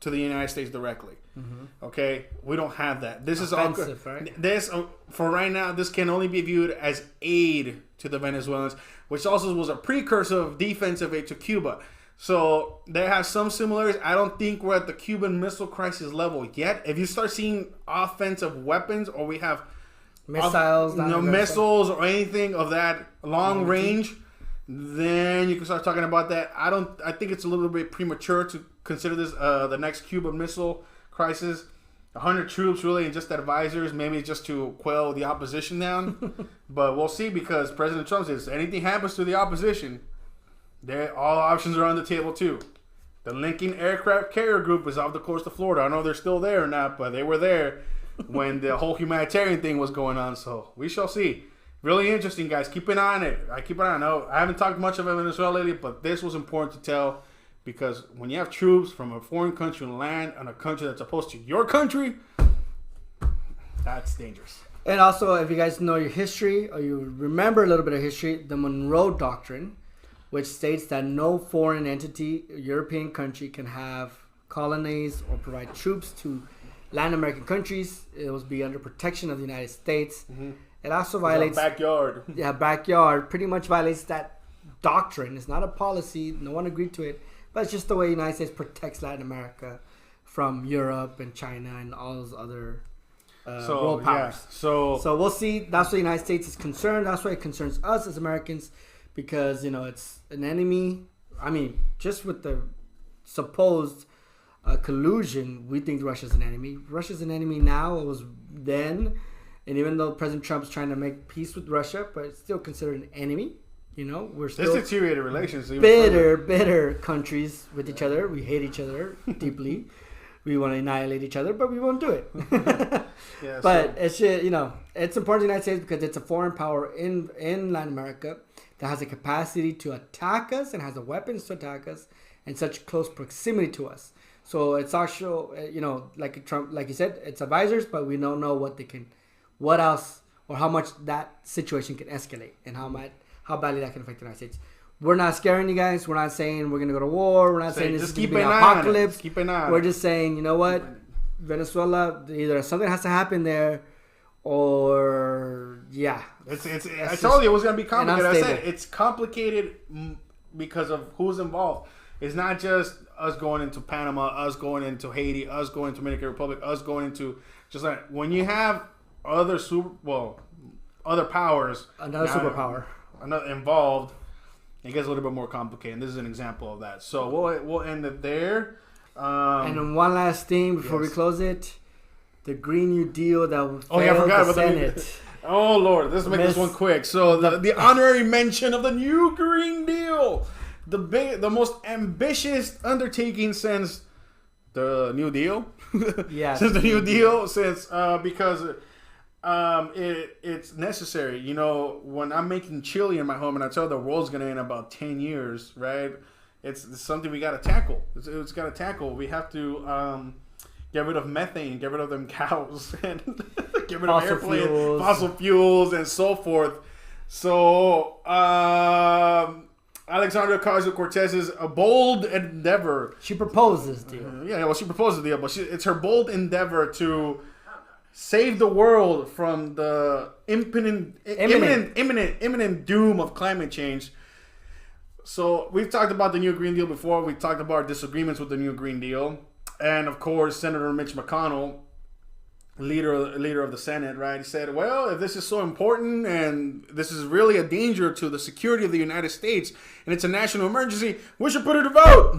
United States directly. Mm-hmm. Okay, we don't have that. This offensive, is all, right? This for right now. This can only be viewed as aid to the Venezuelans, which also was a precursor of defensive aid to Cuba. So they have some similarities. I don't think we're at the Cuban Missile Crisis level yet. If you start seeing offensive weapons, or we have missiles, missiles or anything of that long range, then you can start talking about that. I think it's a little bit premature to consider this the next Cuban Missile Crisis. 100 troops, really, and just advisors, maybe just to quell the opposition down. But we'll see, because President Trump says anything happens to the opposition, all options are on the table too. The Lincoln Aircraft Carrier Group is off the coast of Florida. I don't know if they're still there or not, but they were there when the whole humanitarian thing was going on. So we shall see. Really interesting, guys. Keep an eye on it. I keep an eye on it. I haven't talked much about Venezuela lately, but this was important to tell, because when you have troops from a foreign country land on a country that's opposed to your country, that's dangerous. And also, if you guys know your history, or you remember a little bit of history, the Monroe Doctrine, which states that no foreign entity, European country, can have colonies or provide troops to Latin American countries. It will be under protection of the United States. Mm-hmm. It also violates... backyard. Yeah, backyard. Pretty much violates that doctrine. It's not a policy. No one agreed to it. But it's just the way the United States protects Latin America from Europe and China and all those other world powers. Yeah. So we'll see. That's why the United States is concerned. That's why it concerns us as Americans, because, it's an enemy. I mean, just with the supposed collusion, we think Russia's an enemy. Russia's an enemy now. It was then. And even though President Trump's trying to make peace with Russia, but it's still considered an enemy. We're still deteriorated relations. Bitter countries with each other. We hate each other deeply. We want to annihilate each other, but we won't do it. Yeah, but it's it's important to the United States because it's a foreign power in Latin America that has a capacity to attack us and has the weapons to attack us in such close proximity to us. So it's actually, like Trump, like you said, it's advisors, but we don't know what else, or how much that situation can escalate, and how badly that can affect the United States. We're not scaring you guys. We're not saying we're going to go to war. We're not saying this is going to be an apocalypse. Keep an eye. We're just saying, you know what? Venezuela, either something has to happen there, or I told you it was going to be complicated. I said it's complicated because of who's involved. It's not just us going into Panama, us going into Haiti, us going to Dominican Republic, us going into, just like when you have other powers, another superpower involved, it gets a little bit more complicated. And this is an example of that. So we'll end it there. And then one last thing before we close it: the Green New Deal that failed I forgot the about Senate. Oh Lord, let's make this one quick. So the honorary mention of the new Green Deal, the most ambitious undertaking since the New Deal. Yeah, since the New Deal, because it's necessary. When I'm making chili in my home and I tell the world's gonna end in about 10 years, right? It's something we gotta tackle. It's gotta tackle. We have to get rid of methane, get rid of them cows, and get rid of airplanes, fossil fuels, and so forth. So Alexandria Ocasio-Cortez's a bold endeavor. She proposed this deal. She proposed the deal, but it's her bold endeavor to save the world from the imminent doom of climate change. So we've talked about the new Green Deal before. We talked about our disagreements with the new Green Deal, and of course, Senator Mitch McConnell, leader of the Senate, right? He said, "Well, if this is so important and this is really a danger to the security of the United States, and it's a national emergency, we should put it to vote."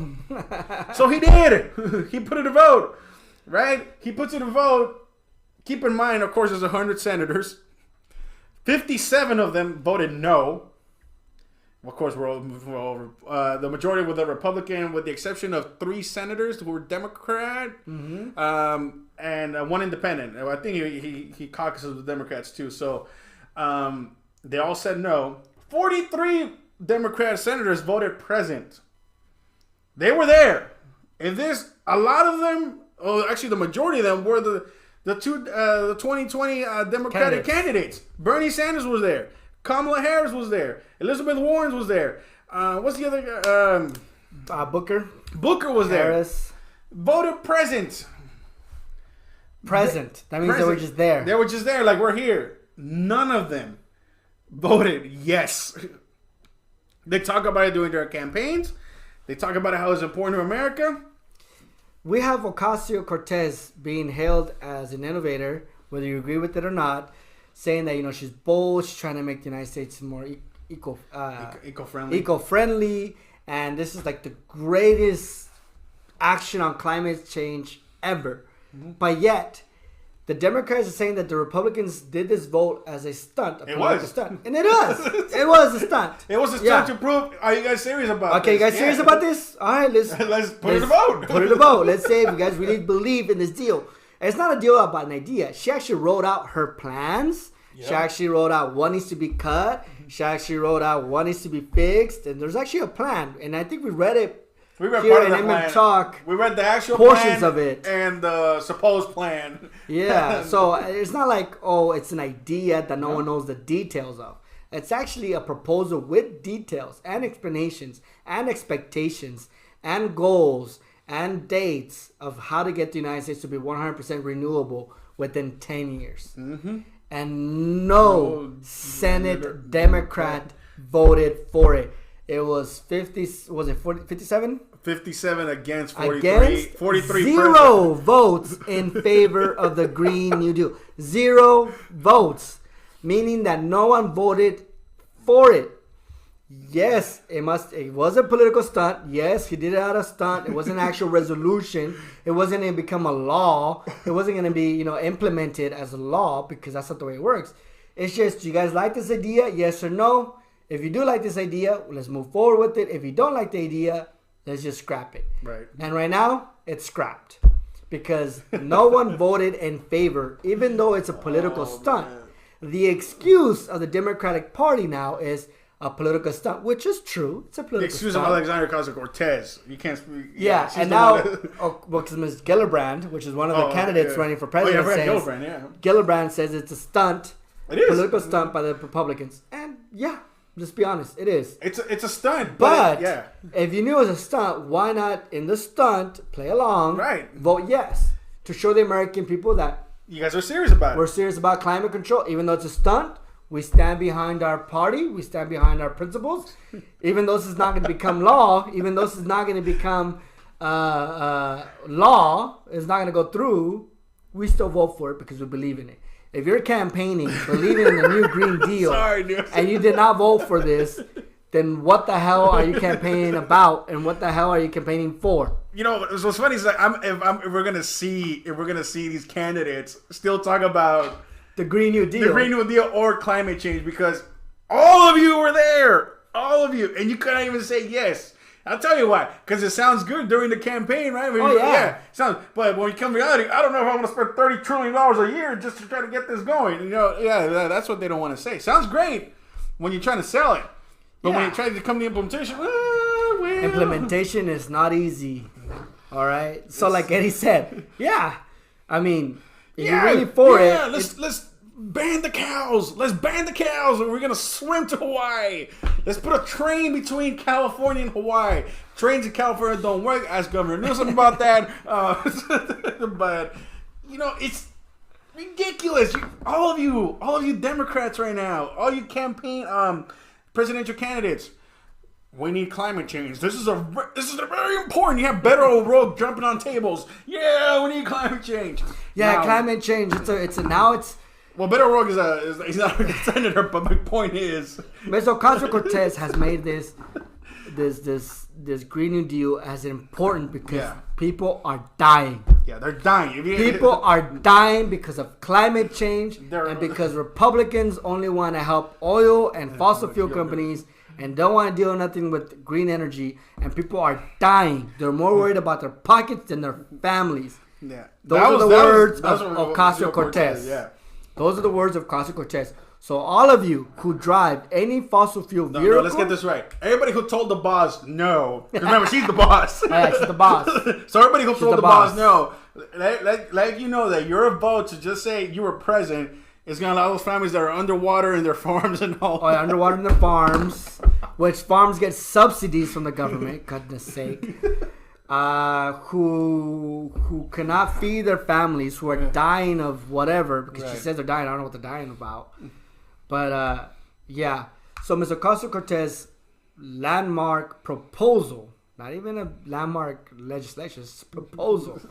So he did. He put it to vote, right? He puts it to vote. Keep in mind, of course, there's 100 senators. 57 of them voted no. Of course, the majority were the Republican, with the exception of 3 senators who were Democrat, and one independent. I think he caucuses with Democrats too. So they all said no. 43 Democrat senators voted present. They were there. A lot of them, actually the majority of them were the 2020 Democratic candidates. Bernie Sanders was there. Kamala Harris was there. Elizabeth Warren was there. What's the other? Booker. Booker was Harris. there. Voted present. Present. That means they were just there. They were just there, like we're here. None of them voted yes. They talk about it during their campaigns. They talk about how it's important to America. We have Ocasio-Cortez being hailed as an innovator, whether you agree with it or not, saying that she's bold, she's trying to make the United States more eco-friendly. Eco-friendly, and this is like the greatest action on climate change ever. Mm-hmm. But yet, the Democrats are saying that the Republicans did this vote as a stunt. It was. Stunt. And it was. It was a stunt. It was a stunt to prove, are you guys serious about this? Okay, you guys serious about this? All right, let's put it to vote. Put it to vote. Let's say if you guys really believe in this deal. And it's not a deal about an idea. She actually wrote out her plans. Yep. She actually wrote out what needs to be cut. She actually wrote out what needs to be fixed. And there's actually a plan. And I think we read it. We read part of the plan. Talk. We read the actual portions plan of it and the supposed plan. Yeah, so it's not like it's an idea that no one knows the details of. It's actually a proposal with details and explanations and expectations and goals and dates of how to get the United States to be 100% renewable within 10 years. Mm-hmm. And no Senate Democrat voted for it. It was 57? 57 against 43. 43 zero votes in favor of the Green New Deal. 0 votes. Meaning that no one voted for it. Yes, it was a political stunt. Yes, he did it out of stunt. It wasn't an actual resolution. It wasn't going to become a law. It wasn't going to be, implemented as a law because that's not the way it works. It's just, do you guys like this idea? Yes or no? If you do like this idea, let's move forward with it. If you don't like the idea, let's just scrap it. Right. And right now, it's scrapped. Because no one voted in favor, even though it's a political stunt. Man. The excuse of the Democratic Party now is a political stunt, which is true. It's a political excuse stunt. of Alexandria Ocasio-Cortez. You can't speak. Yeah, and now, because Ms. Gillibrand, which is one of the candidates running for president, says, Gillibrand says it's a stunt. It is. Political stunt by the Republicans. And yeah. Just be honest, it is. It's a stunt, but if you knew it was a stunt, why not in the stunt play along? Right. Vote yes to show the American people that you guys are serious about it. We're serious about climate control, even though it's a stunt. We stand behind our party. We stand behind our principles. Even though this is not going to become law, even though this is not going to become law, it's not going to go through. We still vote for it because we believe in it. If you're campaigning, believing in the new Green Deal, and you did not vote for this, then what the hell are you campaigning about, and what the hell are you campaigning for? What's funny is like if we're gonna see these candidates still talk about the Green New Deal, or climate change, because all of you were there, all of you, and you couldn't even say yes. I'll tell you why. Because it sounds good during the campaign, right? But when you come to reality, I don't know if I want to spend $30 trillion a year just to try to get this going. That's what they don't want to say. Sounds great when you're trying to sell it. But when you try to come to the implementation, implementation is not easy. All right? So like Eddie said, I mean, if you're really for it. Let's ban the cows. Let's ban the cows, and we're gonna swim to Hawaii. Let's put a train between California and Hawaii. Trains in California don't work. Ask Governor Newsom about that. But it's ridiculous. All of you Democrats right now, all you campaign presidential candidates. We need climate change. This is very important. You have Beto O'Rourke jumping on tables. Yeah, we need climate change. Yeah, now, climate change. It's. Well, Beto O'Rourke he's not a senator, but my point is, Ms. Ocasio-Cortez has made this Green New Deal as important because people are dying. Yeah, they're dying. People are dying because of climate change and because Republicans only want to help oil and fossil fuel companies and don't want to deal nothing with green energy. And people are dying. They're more worried about their pockets than their families. Yeah, those are the words of Ocasio-Cortez. Yeah. Those are the words of Ocasio-Cortez. So all of you who drive any fossil fuel vehicle... No, let's get this right. Everybody who told the boss no. Remember, she's the boss. Yeah, she's the boss. So everybody who told the boss no, let you know that your vote to just say you were present is going to allow those families that are underwater in their farms and all. Oh, yeah, underwater in their farms, which farms get subsidies from the government, goodness sake. Who cannot feed their families, who are dying of whatever, because she says they're dying. I don't know what they're dying about. But, So Ms. Ocasio-Cortez landmark proposal, not even a landmark legislation, it's a proposal,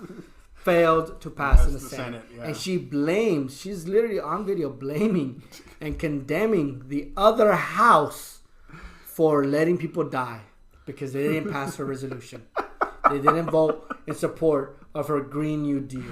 failed to pass in the the Senate. Senate, yeah. And she's literally on video blaming and condemning the other house for letting people die because they didn't pass her resolution. They didn't vote in support of her Green New Deal.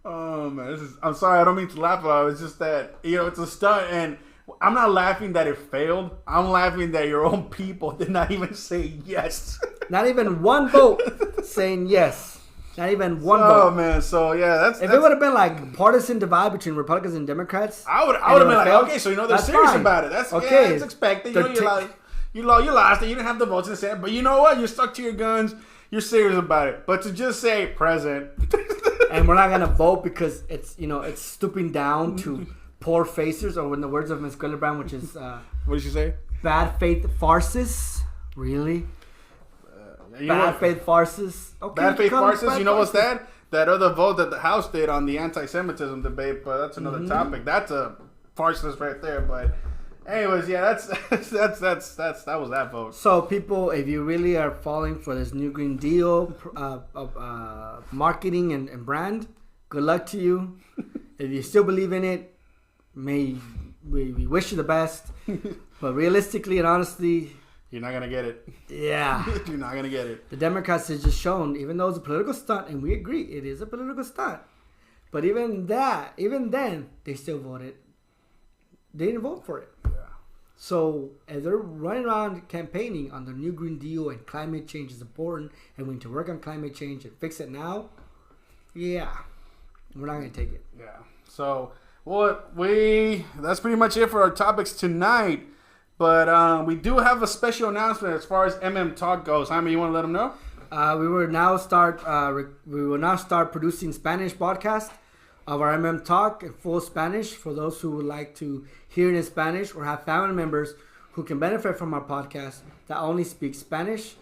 Oh man, I'm sorry, I don't mean to laugh about it. It's just that, it's a stunt, and I'm not laughing that it failed. I'm laughing that your own people did not even say yes. Not even one vote saying yes. Not even one vote. Oh man, so yeah, that's It would have been like partisan divide between Republicans and Democrats. I would have been like, okay, so they're serious fine. about it. That's okay. Yeah, it's expected. You lost, and you didn't have the votes in the Senate. But you know what? You're stuck to your guns. You're serious about it. But to just say present, and we're not gonna vote because it's stooping down to poor faces, or in the words of Ms. Gillibrand, which is what did she say? Bad faith farces. Really? Bad faith farces. Okay, bad faith farces. You know what's that? That other vote that the House did on the anti-Semitism debate, but that's another topic. That's a farceless right there. But anyways, yeah, that was that vote. So people, if you really are falling for this new Green Deal marketing and brand, good luck to you. If you still believe in it, we wish you the best. But realistically and honestly, you're not gonna get it. Yeah, you're not gonna get it. The Democrats has just shown, even though it's a political stunt, and we agree it is a political stunt, but even then, they still voted. They didn't vote for it. Yeah. So as they're running around campaigning on the new Green Deal and climate change is important, and we need to work on climate change and fix it now, yeah, we're not gonna take it. Yeah. So that's pretty much it for our topics tonight. But we do have a special announcement as far as MM Talk goes. Jaime, you want to let them know? We will now start producing Spanish podcast of our MM Talk in full Spanish for those who would like to hear it in Spanish or have family members who can benefit from our podcast that only speak Spanish.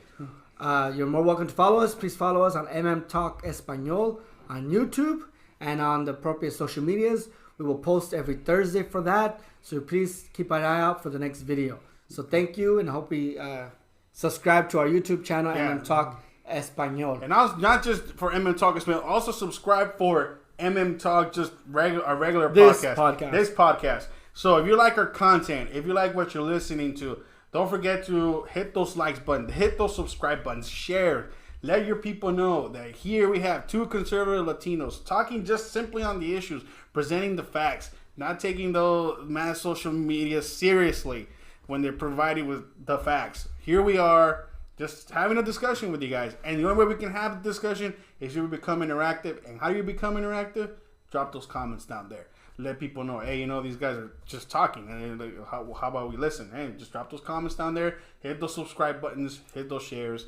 You're more welcome to follow us. Please follow us on MM Talk Español on YouTube and on the appropriate social medias. We will post every Thursday for that. So please keep an eye out for the next video. So thank you, and I hope you subscribe to our YouTube channel, MM Talk Español. And not just for MM Talk Español, also subscribe for MM Talk, just our regular podcast. This podcast. So if you like our content, if you like what you're listening to, don't forget to hit those likes button, hit those subscribe buttons, share. Let your people know that here we have two conservative Latinos talking just simply on the issues, presenting the facts, not taking those mass social media seriously when they're providing with the facts. Here we are, just having a discussion with you guys. And the only way we can have a discussion is if we become interactive. And how do you become interactive? Drop those comments down there. Let people know, hey, these guys are just talking. And how about we listen? Hey, just drop those comments down there. Hit those subscribe buttons. Hit those shares.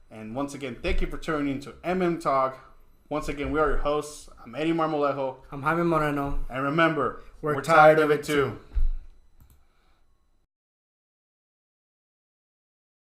And once again, thank you for tuning in to MM Talk. Once again, we are your hosts. I'm Eddie Marmolejo. I'm Jaime Moreno. And remember, we're tired of it too.